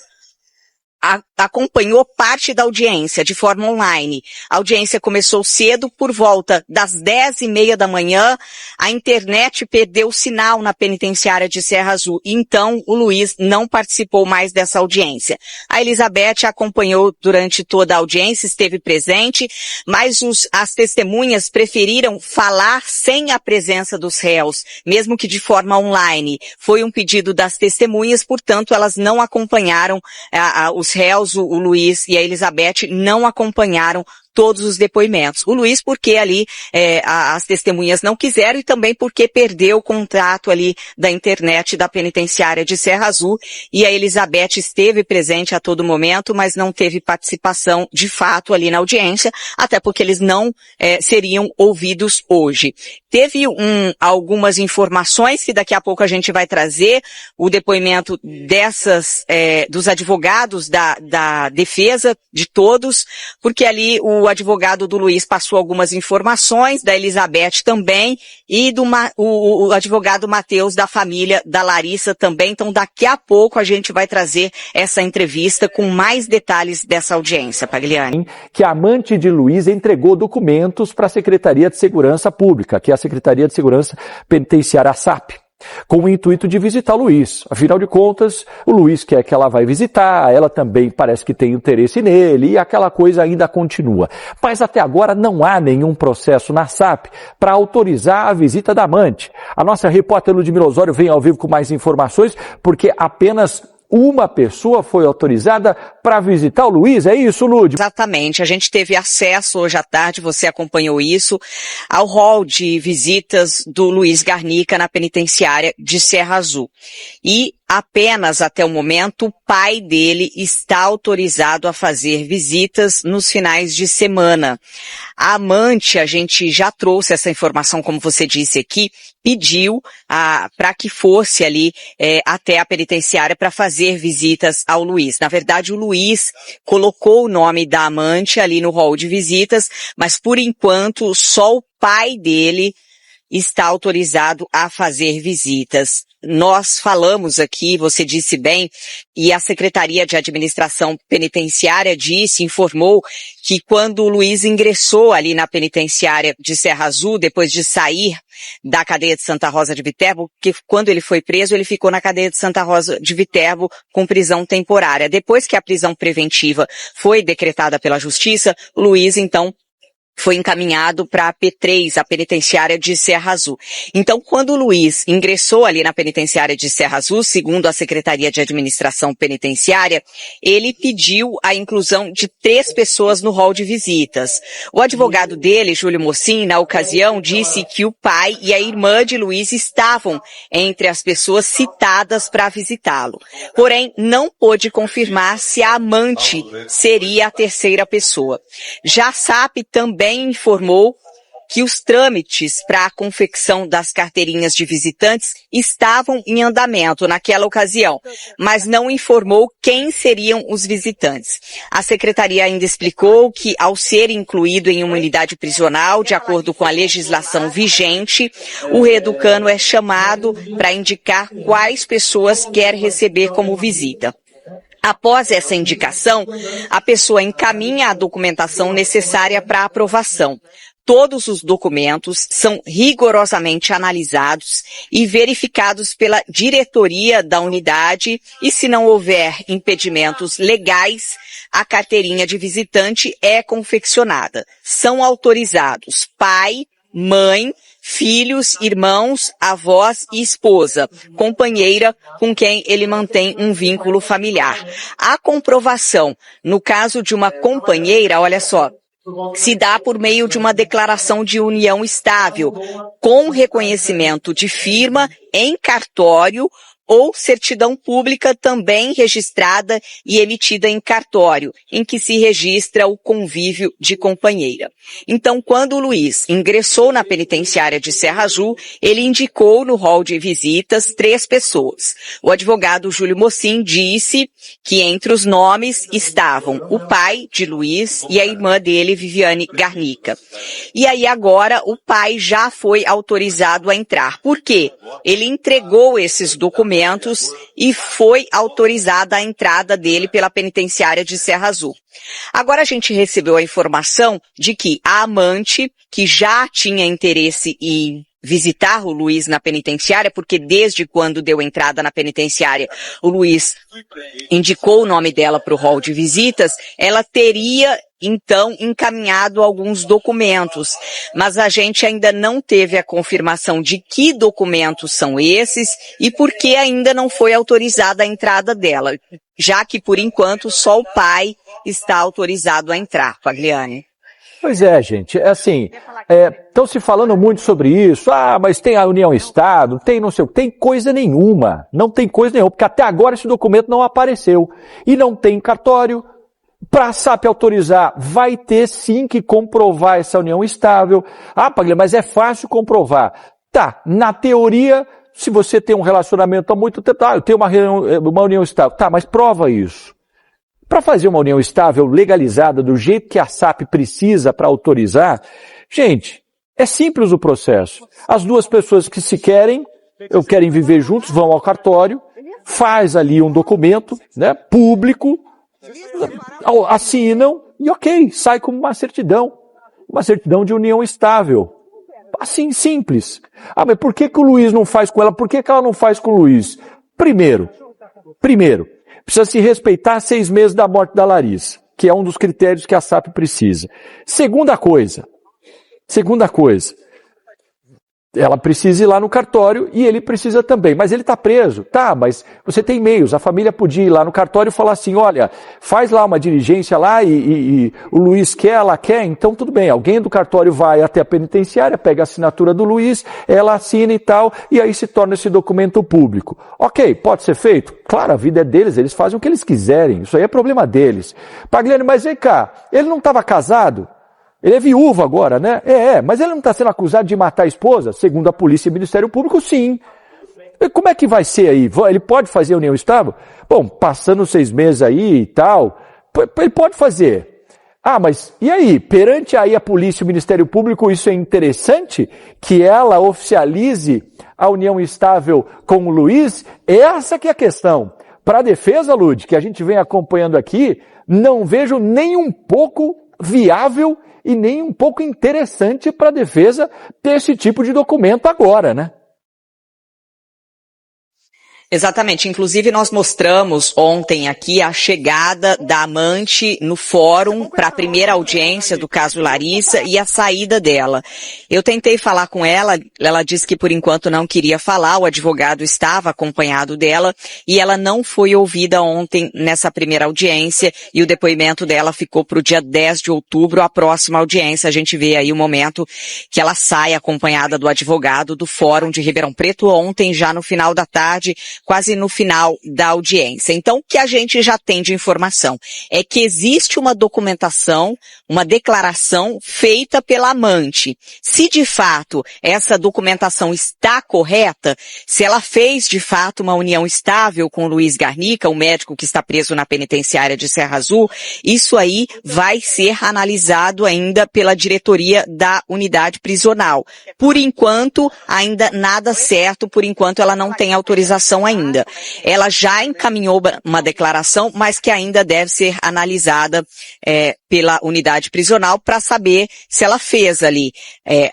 acompanhou parte da audiência de forma online. A audiência começou cedo, por volta das 10h30 da manhã, a internet perdeu o sinal na penitenciária de Serra Azul, então o Luiz não participou mais dessa audiência. A Elizabeth acompanhou durante toda a audiência, esteve presente, mas as testemunhas preferiram falar sem a presença dos réus, mesmo que de forma online. Foi um pedido das testemunhas, portanto elas não acompanharam os réus, o Luiz e a Elizabeth não acompanharam todos os depoimentos. O Luiz porque ali as testemunhas não quiseram e também porque perdeu o contrato ali da internet da penitenciária de Serra Azul e a Elizabeth esteve presente a todo momento, mas não teve participação de fato ali na audiência, até porque eles não seriam ouvidos hoje. Teve algumas informações que daqui a pouco a gente vai trazer, o depoimento dos advogados da defesa, de todos, porque ali o advogado do Luiz passou algumas informações, da Elizabeth também, e o advogado Matheus da família da Larissa também. Então daqui a pouco a gente vai trazer essa entrevista com mais detalhes dessa audiência, Pagliani. Que a amante de Luiz entregou documentos para a Secretaria de Segurança Pública, que é a Secretaria de Segurança Penitenciária, a SAP, com o intuito de visitar o Luiz. Afinal de contas, o Luiz quer que ela vai visitar, ela também parece que tem interesse nele e aquela coisa ainda continua. Mas até agora não há nenhum processo na SAP para autorizar a visita da amante. A nossa repórter Ludmila Osório vem ao vivo com mais informações, porque apenas uma pessoa foi autorizada para visitar o Luiz, é isso, Lud? Exatamente, a gente teve acesso hoje à tarde, você acompanhou isso, ao hall de visitas do Luiz Garnica na penitenciária de Serra Azul. E apenas até o momento o pai dele está autorizado a fazer visitas nos finais de semana. A amante, a gente já trouxe essa informação, como você disse aqui, pediu para que fosse ali até a penitenciária para fazer visitas ao Luiz. Na verdade, o Luiz colocou o nome da amante ali no hall de visitas, mas por enquanto só o pai dele está autorizado a fazer visitas. Nós falamos aqui, você disse bem, e a Secretaria de Administração Penitenciária informou que quando o Luiz ingressou ali na penitenciária de Serra Azul, depois de sair da cadeia de Santa Rosa de Viterbo, que quando ele foi preso, ele ficou na cadeia de Santa Rosa de Viterbo com prisão temporária. Depois que a prisão preventiva foi decretada pela Justiça, o Luiz, então, foi encaminhado para a P3, a penitenciária de Serra Azul. Então, quando o Luiz ingressou ali na penitenciária de Serra Azul, segundo a Secretaria de Administração Penitenciária, ele pediu a inclusão de 3 pessoas no rol de visitas. O advogado dele, Júlio Mocin, na ocasião, disse que o pai e a irmã de Luiz estavam entre as pessoas citadas para visitá-lo. Porém, não pôde confirmar se a amante seria a terceira pessoa. Já a SAP também informou que os trâmites para a confecção das carteirinhas de visitantes estavam em andamento naquela ocasião, mas não informou quem seriam os visitantes. A secretaria ainda explicou que, ao ser incluído em uma unidade prisional, de acordo com a legislação vigente, o reeducando é chamado para indicar quais pessoas quer receber como visita. Após essa indicação, a pessoa encaminha a documentação necessária para aprovação. Todos os documentos são rigorosamente analisados e verificados pela diretoria da unidade e, se não houver impedimentos legais, a carteirinha de visitante é confeccionada. São autorizados pai, mãe, filhos, irmãos, avós e esposa, companheira com quem ele mantém um vínculo familiar. A comprovação, no caso de uma companheira, olha só, se dá por meio de uma declaração de união estável, com reconhecimento de firma em cartório ou certidão pública também registrada e emitida em cartório, em que se registra o convívio de companheira. Então, quando o Luiz ingressou na penitenciária de Serra Azul, ele indicou no rol de visitas 3 pessoas. O advogado Júlio Mocin disse que entre os nomes estavam o pai de Luiz e a irmã dele, Viviane Garnica. E aí agora o pai já foi autorizado a entrar. Por quê? Ele entregou esses documentos e foi autorizada a entrada dele pela penitenciária de Serra Azul. Agora a gente recebeu a informação de que a amante, que já tinha interesse em visitar o Luiz na penitenciária, porque desde quando deu entrada na penitenciária, o Luiz indicou o nome dela para o rol de visitas, ela teria então encaminhado alguns documentos, mas a gente ainda não teve a confirmação de que documentos são esses e por que ainda não foi autorizada a entrada dela, já que por enquanto só o pai está autorizado a entrar, Pagliani. Pois é, gente, é assim, estão se falando muito sobre isso, mas tem a união Estado, tem não sei o que, tem coisa nenhuma, não tem coisa nenhuma, porque até agora esse documento não apareceu, e não tem cartório. Para a SAP autorizar, vai ter sim que comprovar essa união estável. Pagliani, mas é fácil comprovar. Tá, na teoria, se você tem um relacionamento há muito tempo, eu tenho uma união estável. Tá, mas prova isso. Para fazer uma união estável legalizada do jeito que a SAP precisa para autorizar, gente, é simples o processo. As 2 pessoas que se querem viver juntos, vão ao cartório, faz ali um documento, né, público, assinam e ok, sai como uma certidão de união estável. Assim, simples. Mas por que o Luiz não faz com ela? Por que ela não faz com o Luiz? Primeiro, precisa se respeitar 6 meses da morte da Larissa, que é um dos critérios que a SAP precisa. Segunda coisa, ela precisa ir lá no cartório e ele precisa também, mas ele está preso. Tá, mas você tem meios, a família podia ir lá no cartório e falar assim, olha, faz lá uma diligência lá e o Luiz quer, ela quer, então tudo bem, alguém do cartório vai até a penitenciária, pega a assinatura do Luiz, ela assina e tal, e aí se torna esse documento público. Ok, pode ser feito? Claro, a vida é deles, eles fazem o que eles quiserem, isso aí é problema deles. Pagliani, mas vem cá, ele não estava casado? Ele é viúvo agora, né? Mas ele não está sendo acusado de matar a esposa? Segundo a polícia e o Ministério Público, sim. E como é que vai ser aí? Ele pode fazer união estável? Bom, passando 6 meses aí e tal, ele pode fazer. Mas e aí? Perante aí a polícia e o Ministério Público, isso é interessante? Que ela oficialize a união estável com o Luiz? Essa que é a questão. Para a defesa, Lud, que a gente vem acompanhando aqui, não vejo nem um pouco viável e nem um pouco interessante para a defesa ter esse tipo de documento agora, né? Exatamente. Inclusive, nós mostramos ontem aqui a chegada da amante no fórum para a primeira audiência do caso Larissa e a saída dela. Eu tentei falar com ela disse que por enquanto não queria falar, o advogado estava acompanhado dela e ela não foi ouvida ontem nessa primeira audiência e o depoimento dela ficou para o dia 10 de outubro, a próxima audiência. A gente vê aí o momento que ela sai acompanhada do advogado do Fórum de Ribeirão Preto ontem, já no final da tarde, quase no final da audiência. Então, o que a gente já tem de informação é que existe uma documentação, uma declaração feita pela amante. Se de fato essa documentação está correta, se ela fez de fato uma união estável com o Luiz Garnica, o médico que está preso na penitenciária de Serra Azul, isso aí vai ser analisado ainda pela diretoria da unidade prisional. Por enquanto, ainda nada certo, por enquanto ela não tem autorização ainda. Ela já encaminhou uma declaração, mas que ainda deve ser analisada pela unidade prisional para saber se ela fez ali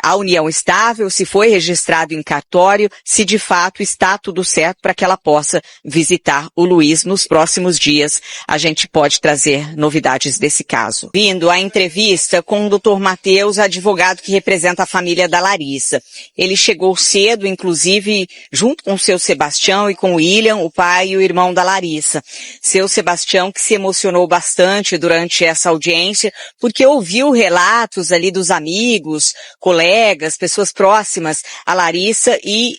a união estável, se foi registrado em cartório, se de fato está tudo certo para que ela possa visitar o Luiz nos próximos dias. A gente pode trazer novidades desse caso. Vindo a entrevista com o Dr. Matheus, advogado que representa a família da Larissa. Ele chegou cedo, inclusive, junto com o seu Sebastião e com o William, o pai e o irmão da Larissa. Seu Sebastião que se emocionou bastante durante essa audiência, porque ouviu relatos ali dos amigos, colegas, pessoas próximas à Larissa e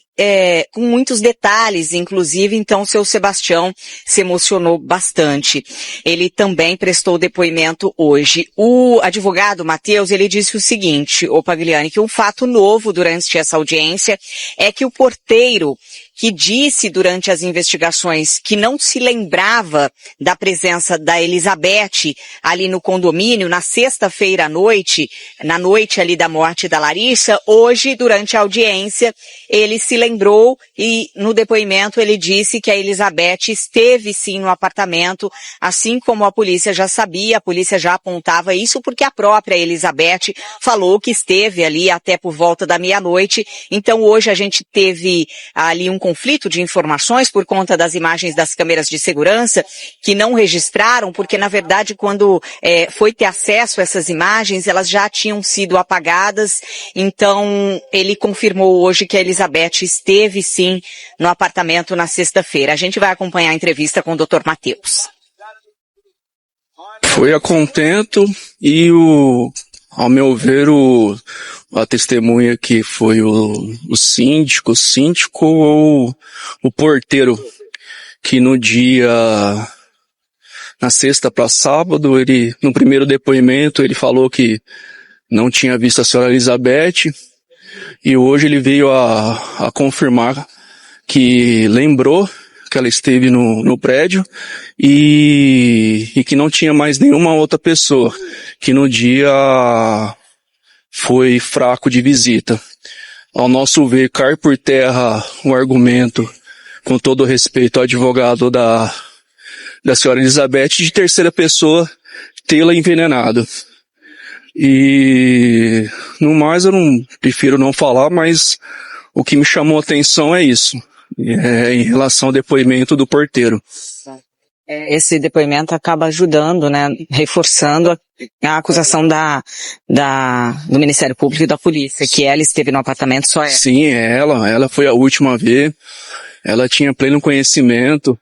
com muitos detalhes, inclusive, então, seu Sebastião se emocionou bastante. Ele também prestou depoimento hoje. O advogado Matheus, ele disse o seguinte, Pagliani, que um fato novo durante essa audiência é que o porteiro que disse durante as investigações que não se lembrava da presença da Elizabeth ali no condomínio na sexta-feira à noite, na noite ali da morte da Larissa, hoje, durante a audiência, ele se lembrou e no depoimento ele disse que a Elizabeth esteve sim no apartamento, assim como a polícia já sabia, a polícia já apontava isso porque a própria Elizabeth falou que esteve ali até por volta da meia-noite. Então hoje a gente teve ali um conflito de informações por conta das imagens das câmeras de segurança que não registraram, porque na verdade quando foi ter acesso a essas imagens, elas já tinham sido apagadas. Então ele confirmou hoje que a Elizabeth esteve sim no apartamento na sexta-feira. A gente vai acompanhar a entrevista com o Dr. Matheus. Foi a contento e ao meu ver, a testemunha que foi o síndico ou o porteiro, que na sexta para sábado, no primeiro depoimento, ele falou que não tinha visto a senhora Elizabeth, e hoje ele veio a confirmar que lembrou que ela esteve no prédio e que não tinha mais nenhuma outra pessoa, que no dia foi fraco de visita. Ao nosso ver, cai por terra o argumento, com todo respeito ao advogado da senhora Elizabeth, de terceira pessoa tê-la envenenado. E no mais eu prefiro não falar, mas o que me chamou a atenção é isso. Em relação ao depoimento do porteiro. Esse depoimento acaba ajudando, né, reforçando a acusação do Ministério Público e da polícia, que ela esteve no apartamento só ela. Sim, ela foi a última a ver, ela tinha pleno conhecimento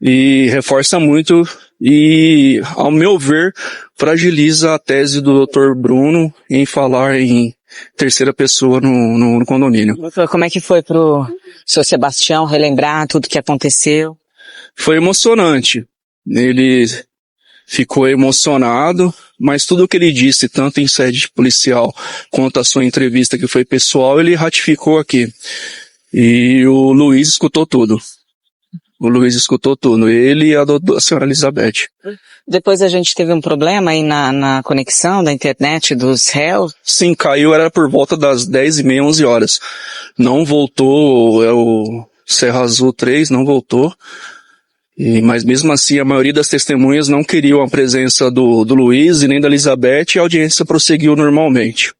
e reforça muito e, ao meu ver, fragiliza a tese do Dr. Bruno em falar em terceira pessoa no condomínio. Doutor, como é que foi pro seu Sebastião relembrar tudo que aconteceu? Foi emocionante. Ele ficou emocionado, mas tudo o que ele disse, tanto em sede policial quanto a sua entrevista que foi pessoal, ele ratificou aqui. E o Luiz escutou tudo. Ele e a senhora Elizabeth. Depois a gente teve um problema aí na conexão da internet dos réus? Sim, caiu, era por volta das 10h30, 11 horas. Não voltou, o Serra Azul 3 não voltou. Mas mesmo assim, a maioria das testemunhas não queriam a presença do Luiz e nem da Elizabeth, e a audiência prosseguiu normalmente.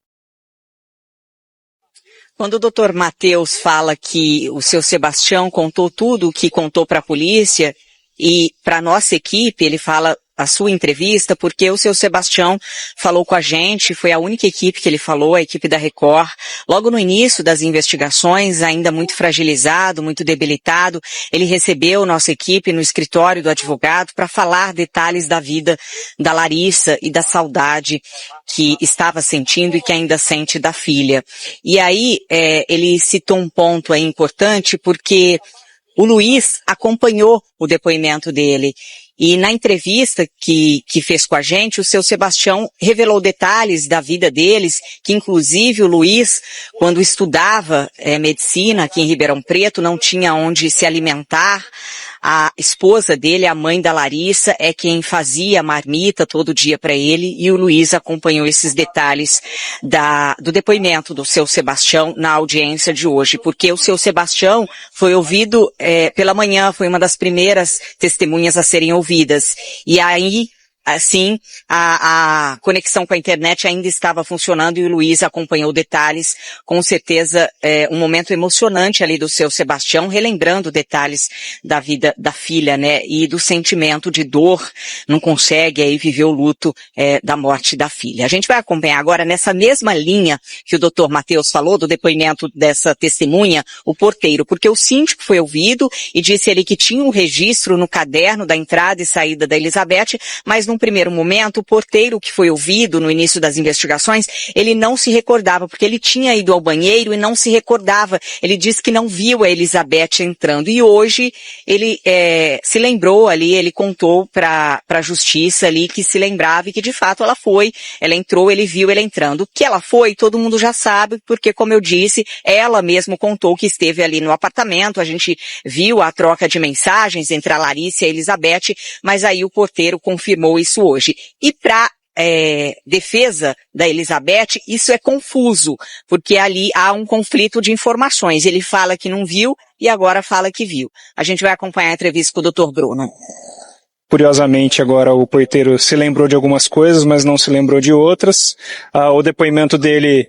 Quando o doutor Matheus fala que o seu Sebastião contou tudo o que contou para a polícia e para a nossa equipe, ele fala a sua entrevista, porque o seu Sebastião falou com a gente, foi a única equipe que ele falou, a equipe da Record, logo no início das investigações, ainda muito fragilizado, muito debilitado, ele recebeu nossa equipe no escritório do advogado para falar detalhes da vida da Larissa e da saudade que estava sentindo e que ainda sente da filha. E aí, ele citou um ponto aí importante, porque o Luiz acompanhou o depoimento dele. E na entrevista que fez com a gente, o seu Sebastião revelou detalhes da vida deles, que inclusive o Luiz, quando estudava medicina aqui em Ribeirão Preto, não tinha onde se alimentar. A esposa dele, a mãe da Larissa, é quem fazia marmita todo dia para ele, e o Luiz acompanhou esses detalhes do depoimento do seu Sebastião na audiência de hoje, porque o seu Sebastião foi ouvido pela manhã, foi uma das primeiras testemunhas a serem ouvidas. E aí, assim, a conexão com a internet ainda estava funcionando e o Luiz acompanhou detalhes, com certeza um momento emocionante ali do seu Sebastião, relembrando detalhes da vida da filha, né, e do sentimento de dor, não consegue aí viver o luto da morte da filha. A gente vai acompanhar agora nessa mesma linha que o doutor Matheus falou, do depoimento dessa testemunha, o porteiro, porque o síndico foi ouvido e disse ali que tinha um registro no caderno da entrada e saída da Elizabeth, mas num primeiro momento, o porteiro que foi ouvido no início das investigações, ele não se recordava, porque ele tinha ido ao banheiro e não se recordava. Ele disse que não viu a Elizabeth entrando. E hoje, ele se lembrou ali, ele contou para a justiça ali que se lembrava e que de fato ela entrou, ele viu ela entrando. Que ela foi, todo mundo já sabe, porque como eu disse, ela mesmo contou que esteve ali no apartamento, a gente viu a troca de mensagens entre a Larissa e a Elizabeth, mas aí o porteiro confirmou isso hoje. E para defesa da Elizabeth, isso é confuso, porque ali há um conflito de informações. Ele fala que não viu e agora fala que viu. A gente vai acompanhar a entrevista com o Dr. Bruno. Curiosamente, agora o porteiro se lembrou de algumas coisas, mas não se lembrou de outras. O depoimento dele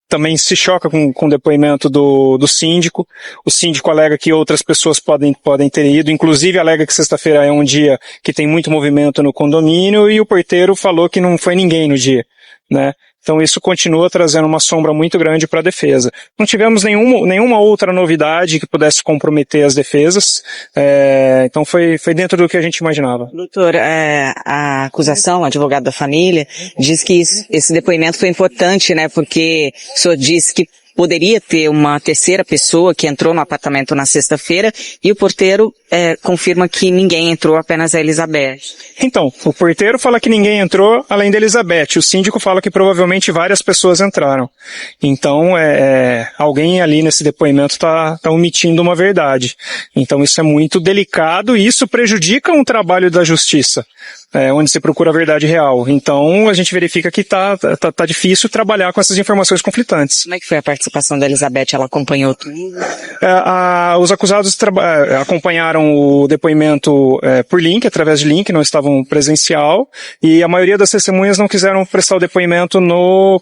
também se choca com o depoimento do síndico. O síndico alega que outras pessoas podem ter ido, inclusive alega que sexta-feira é um dia que tem muito movimento no condomínio, e o porteiro falou que não foi ninguém no dia, né? Então isso continua trazendo uma sombra muito grande para a defesa. Não tivemos nenhuma outra novidade que pudesse comprometer as defesas, então foi dentro do que a gente imaginava. Doutor, a acusação, o advogado da família, diz que esse depoimento foi importante, né, porque o senhor disse que poderia ter uma terceira pessoa que entrou no apartamento na sexta-feira e o porteiro confirma que ninguém entrou, apenas a Elizabeth. Então, o porteiro fala que ninguém entrou além da Elizabeth. O síndico fala que provavelmente várias pessoas entraram. Então, alguém ali nesse depoimento está omitindo uma verdade. Então, isso é muito delicado e isso prejudica um trabalho da justiça, onde se procura a verdade real. Então, a gente verifica que tá difícil trabalhar com essas informações conflitantes. Como é que foi a participação da Elizabeth? Ela acompanhou tudo? Os acusados acompanharam o depoimento por link, através de link, não estavam presencial, e a maioria das testemunhas não quiseram prestar o depoimento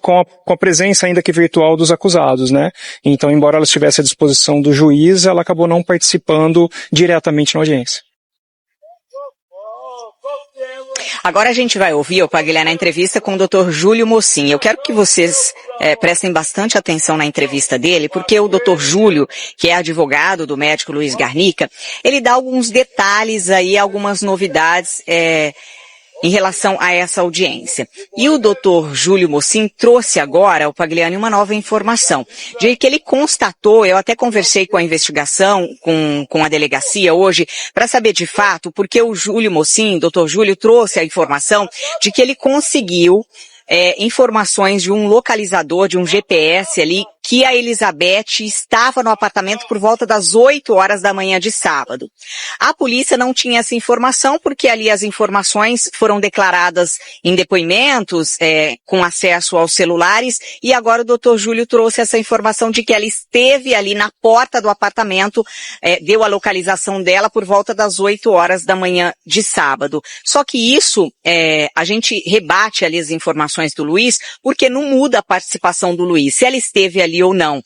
com a presença ainda que virtual dos acusados, né? Então, embora ela estivesse à disposição do juiz, ela acabou não participando diretamente na audiência. Agora a gente vai ouvir, Pagliari, a entrevista com o Dr. Júlio Mocin. Eu quero que vocês prestem bastante atenção na entrevista dele, porque o Dr. Júlio, que é advogado do médico Luiz Garnica, ele dá alguns detalhes aí, algumas novidades em relação a essa audiência. E o Dr. Júlio Mocin trouxe agora ao Pagliari uma nova informação, de que ele constatou, eu até conversei com a investigação, com a delegacia hoje, para saber de fato, porque o Júlio Mocin, Dr. Júlio, trouxe a informação de que ele conseguiu informações de um localizador, de um GPS ali, que a Elizabeth estava no apartamento por volta das 8 horas da manhã de sábado. A polícia não tinha essa informação, porque ali as informações foram declaradas em depoimentos, com acesso aos celulares, e agora o Dr. Júlio trouxe essa informação de que ela esteve ali na porta do apartamento, deu a localização dela por volta das 8 horas da manhã de sábado. Só que isso, a gente rebate ali as informações do Luiz, porque não muda a participação do Luiz. Se ela esteve ali ali ou não.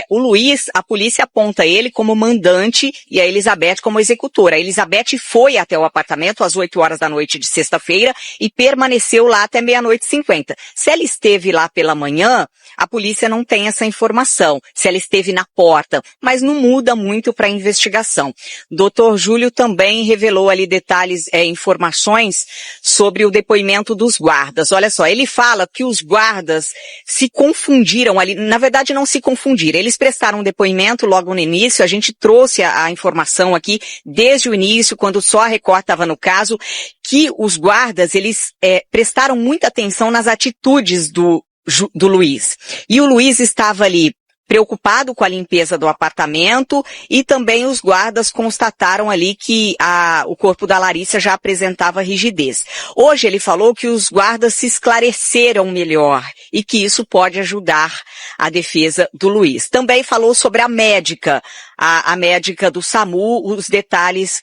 O Luiz, a polícia aponta ele como mandante e a Elizabeth como executora. A Elizabeth foi até o apartamento às 8 horas da noite de sexta-feira e permaneceu lá até 00:50. Se ela esteve lá pela manhã, a polícia não tem essa informação, se ela esteve na porta, mas não muda muito para a investigação. Dr. Júlio também revelou ali detalhes, informações sobre o depoimento dos guardas. Olha só, ele fala que os guardas se confundiram ali, na verdade não se confundiram, eles prestaram um depoimento logo no início, a gente trouxe a informação aqui desde o início, quando só a Record estava no caso, que os guardas, eles prestaram muita atenção nas atitudes do Luiz. E o Luiz estava ali preocupado com a limpeza do apartamento e também os guardas constataram ali que o corpo da Larissa já apresentava rigidez. Hoje ele falou que os guardas se esclareceram melhor e que isso pode ajudar a defesa do Luiz. Também falou sobre a médica, a médica do SAMU, os detalhes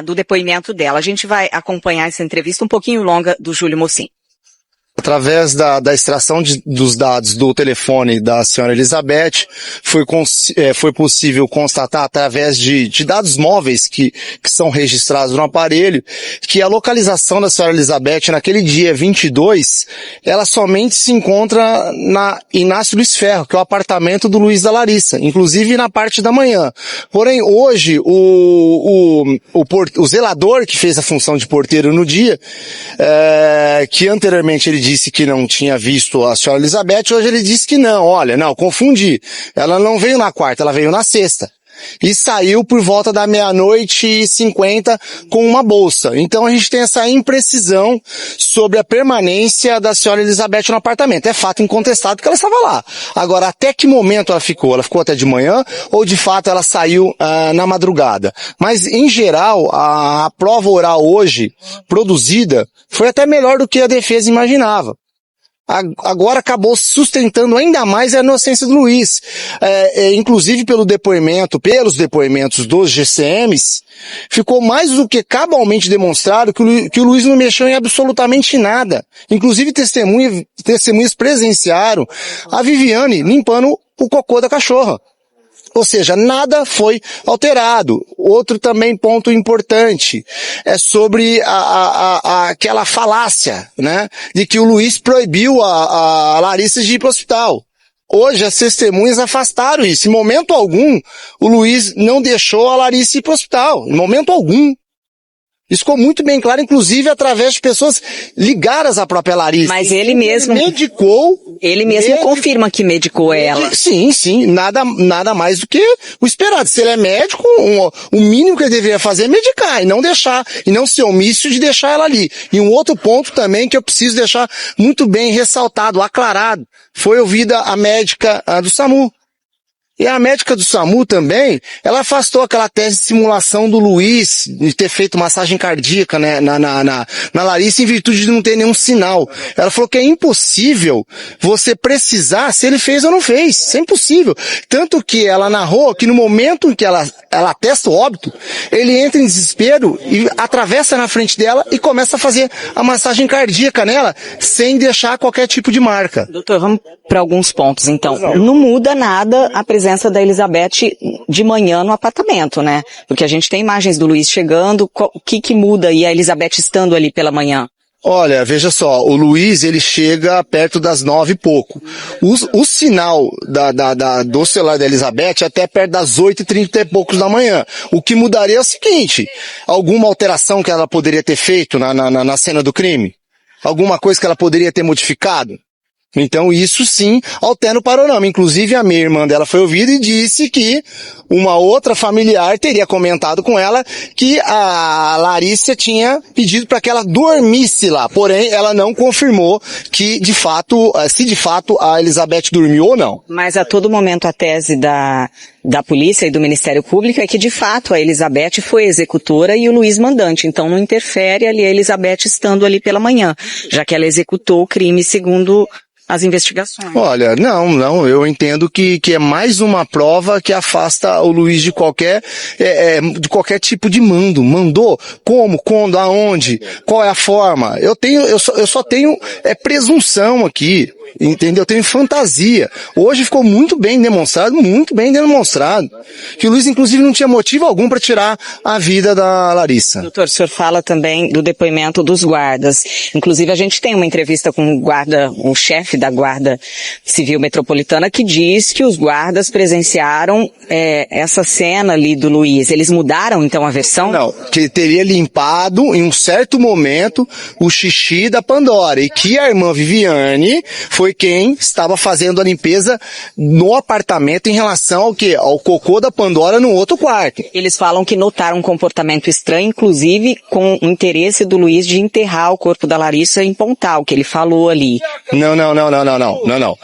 do depoimento dela. A gente vai acompanhar essa entrevista um pouquinho longa do Júlio Mocin. Através da extração dos dados do telefone da senhora Elizabeth, foi possível constatar, através de dados móveis que são registrados no aparelho, que a localização da senhora Elizabeth naquele dia 22, ela somente se encontra na Inácio Luiz Ferro, que é o apartamento do Luiz da Larissa, inclusive na parte da manhã. Porém, hoje, o zelador que fez a função de porteiro no dia, que anteriormente ele disse que não tinha visto a senhora Elizabeth, hoje ele disse que não, confundi. Ela não veio na quarta, ela veio na sexta. E saiu por volta da 00:50 com uma bolsa. Então a gente tem essa imprecisão sobre a permanência da senhora Elizabeth no apartamento. É fato incontestado que ela estava lá. Agora, até que momento ela ficou? Ela ficou até de manhã ou de fato ela saiu na madrugada? Mas em geral, a prova oral hoje produzida foi até melhor do que a defesa imaginava. Agora acabou sustentando ainda mais a inocência do Luiz. Inclusive pelos depoimentos dos GCMs, ficou mais do que cabalmente demonstrado que o Luiz não mexeu em absolutamente nada. Inclusive testemunhas presenciaram a Viviane limpando o cocô da cachorra. Ou seja, nada foi alterado. Outro também ponto importante é sobre aquela falácia, né, de que o Luiz proibiu a Larissa de ir para o hospital. Hoje as testemunhas afastaram isso. Em momento algum, o Luiz não deixou a Larissa ir para o hospital. Em momento algum. Isso ficou muito bem claro, inclusive através de pessoas ligadas à própria Larissa. Mas ele mesmo confirma que medicou ela. Sim, nada mais do que o esperado. Se ele é médico, o mínimo que ele deveria fazer é medicar e não deixar, e não ser omisso de deixar ela ali. E um outro ponto também que eu preciso deixar muito bem ressaltado, aclarado, foi ouvida a médica do SAMU. E a médica do SAMU também, ela afastou aquela tese de simulação do Luiz, de ter feito massagem cardíaca, né, na Larissa, em virtude de não ter nenhum sinal. Ela falou que é impossível você precisar se ele fez ou não fez. Isso é impossível. Tanto que ela narrou que no momento em que ela atesta o óbito, ele entra em desespero e atravessa na frente dela e começa a fazer a massagem cardíaca nela, sem deixar qualquer tipo de marca. Doutor, vamos para alguns pontos, então. Não muda nada a presença da Elizabeth de manhã no apartamento, né? Porque a gente tem imagens do Luiz chegando, o que muda e a Elizabeth estando ali pela manhã? Olha, veja só, o Luiz, ele chega perto das 9 e pouco. O sinal do celular da Elizabeth é até perto das 8h30 e poucos da manhã. O que mudaria é o seguinte, alguma alteração que ela poderia ter feito na cena do crime? Alguma coisa que ela poderia ter modificado? Então isso sim altera o panorama. Inclusive a minha irmã dela foi ouvida e disse que uma outra familiar teria comentado com ela que a Larissa tinha pedido para que ela dormisse lá. Porém, ela não confirmou que se de fato a Elizabeth dormiu ou não. Mas a todo momento a tese da polícia e do Ministério Público é que de fato a Elizabeth foi executora e o Luiz mandante. Então não interfere ali a Elizabeth estando ali pela manhã, já que ela executou o crime segundo as investigações. Olha, não, eu entendo que é mais uma prova que afasta o Luiz de qualquer tipo de mando. Mandou? Como? Quando? Aonde? Qual é a forma? Eu só tenho presunção aqui. Entendeu? Teve fantasia. Hoje ficou muito bem demonstrado, que o Luiz, inclusive, não tinha motivo algum para tirar a vida da Larissa. Doutor, o senhor fala também do depoimento dos guardas. Inclusive, a gente tem uma entrevista com o chefe da Guarda Civil Metropolitana, que diz que os guardas presenciaram essa cena ali do Luiz. Eles mudaram, então, a versão? Não, que ele teria limpado, em um certo momento, o xixi da Pandora, e que a irmã Viviane foi quem estava fazendo a limpeza no apartamento em relação ao quê? Ao cocô da Pandora no outro quarto. Eles falam que notaram um comportamento estranho, inclusive com o interesse do Luiz de enterrar o corpo da Larissa em Pontal, que ele falou ali. Não.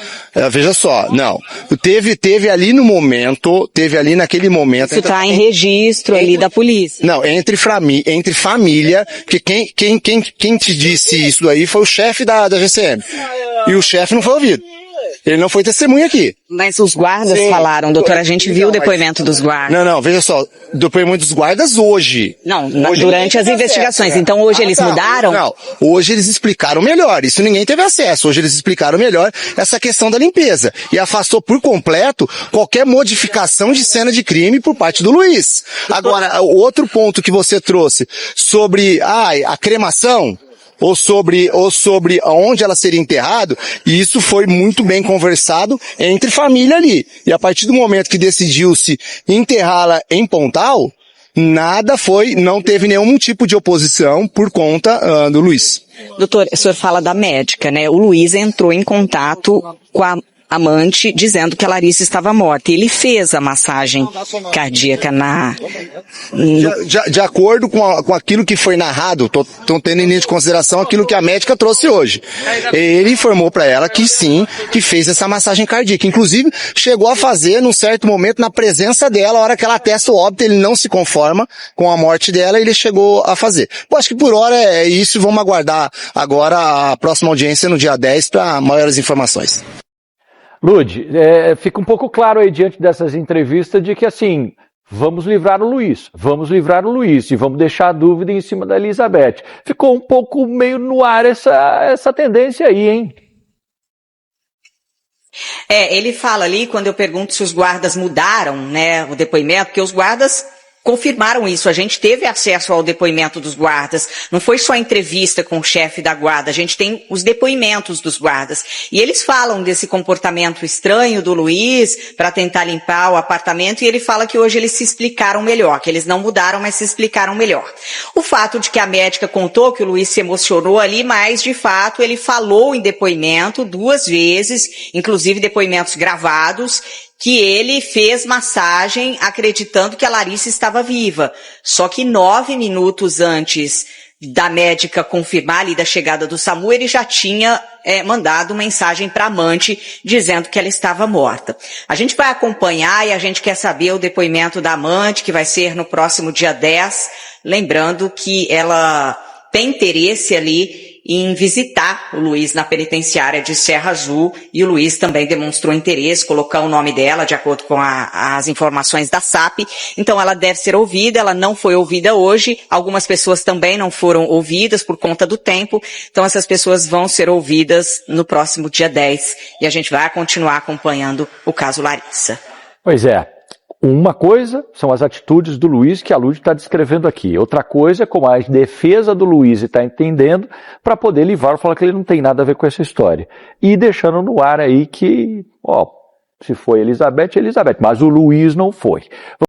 Veja só, não. Teve ali naquele momento... Isso está em registro ali da polícia. Não, entre família, porque quem te disse isso aí foi o chefe da GCM. E o chefe não foi ouvido. Ele não foi testemunha aqui. Mas os guardas falaram, doutor, a gente viu o depoimento dos guardas. Não, veja só, depoimento dos guardas hoje. Não, durante as investigações. Então hoje eles mudaram? Não, hoje eles explicaram melhor, isso ninguém teve acesso. Hoje eles explicaram melhor essa questão da limpeza. E afastou por completo qualquer modificação de cena de crime por parte do Luiz. Agora, outro ponto que você trouxe sobre a cremação, ou sobre onde ela seria enterrada, e isso foi muito bem conversado entre família ali. E a partir do momento que decidiu-se enterrá-la em Pontal, não teve nenhum tipo de oposição por conta do Luiz. Doutor, o senhor fala da médica, né? O Luiz entrou em contato com a amante dizendo que a Larissa estava morta. E ele fez a massagem cardíaca De acordo com aquilo que foi narrado, tô tendo em consideração aquilo que a médica trouxe hoje. Ele informou para ela que sim, que fez essa massagem cardíaca. Inclusive, chegou a fazer num certo momento na presença dela, a hora que ela atesta o óbito, ele não se conforma com a morte dela, ele chegou a fazer. Pô, acho que por hora é isso, vamos aguardar agora a próxima audiência no dia 10 para maiores informações. Lud, fica um pouco claro aí diante dessas entrevistas de que assim, vamos livrar o Luiz e vamos deixar a dúvida em cima da Elizabeth. Ficou um pouco meio no ar essa tendência aí, hein? Ele fala ali, quando eu pergunto se os guardas mudaram, né, o depoimento, porque os guardas confirmaram isso, a gente teve acesso ao depoimento dos guardas, não foi só a entrevista com o chefe da guarda, a gente tem os depoimentos dos guardas, e eles falam desse comportamento estranho do Luiz para tentar limpar o apartamento, e ele fala que hoje eles se explicaram melhor, que eles não mudaram, mas se explicaram melhor. O fato de que a médica contou que o Luiz se emocionou ali, mas de fato ele falou em depoimento 2 vezes, inclusive depoimentos gravados, que ele fez massagem acreditando que a Larissa estava viva. Só que 9 minutos antes da médica confirmar ali da chegada do SAMU, ele já tinha mandado mensagem para a amante dizendo que ela estava morta. A gente vai acompanhar e a gente quer saber o depoimento da amante, que vai ser no próximo dia 10, lembrando que ela tem interesse ali em visitar o Luiz na penitenciária de Serra Azul, e o Luiz também demonstrou interesse, colocar o nome dela de acordo com as informações da SAP, então ela deve ser ouvida, ela não foi ouvida hoje, algumas pessoas também não foram ouvidas por conta do tempo, então essas pessoas vão ser ouvidas no próximo dia 10, e a gente vai continuar acompanhando o caso Larissa. Pois é. Uma coisa são as atitudes do Luiz que a Lud está descrevendo aqui. Outra coisa é como a defesa do Luiz está entendendo para poder livrar, falar que ele não tem nada a ver com essa história. E deixando no ar aí que, se foi Elizabeth, mas o Luiz não foi.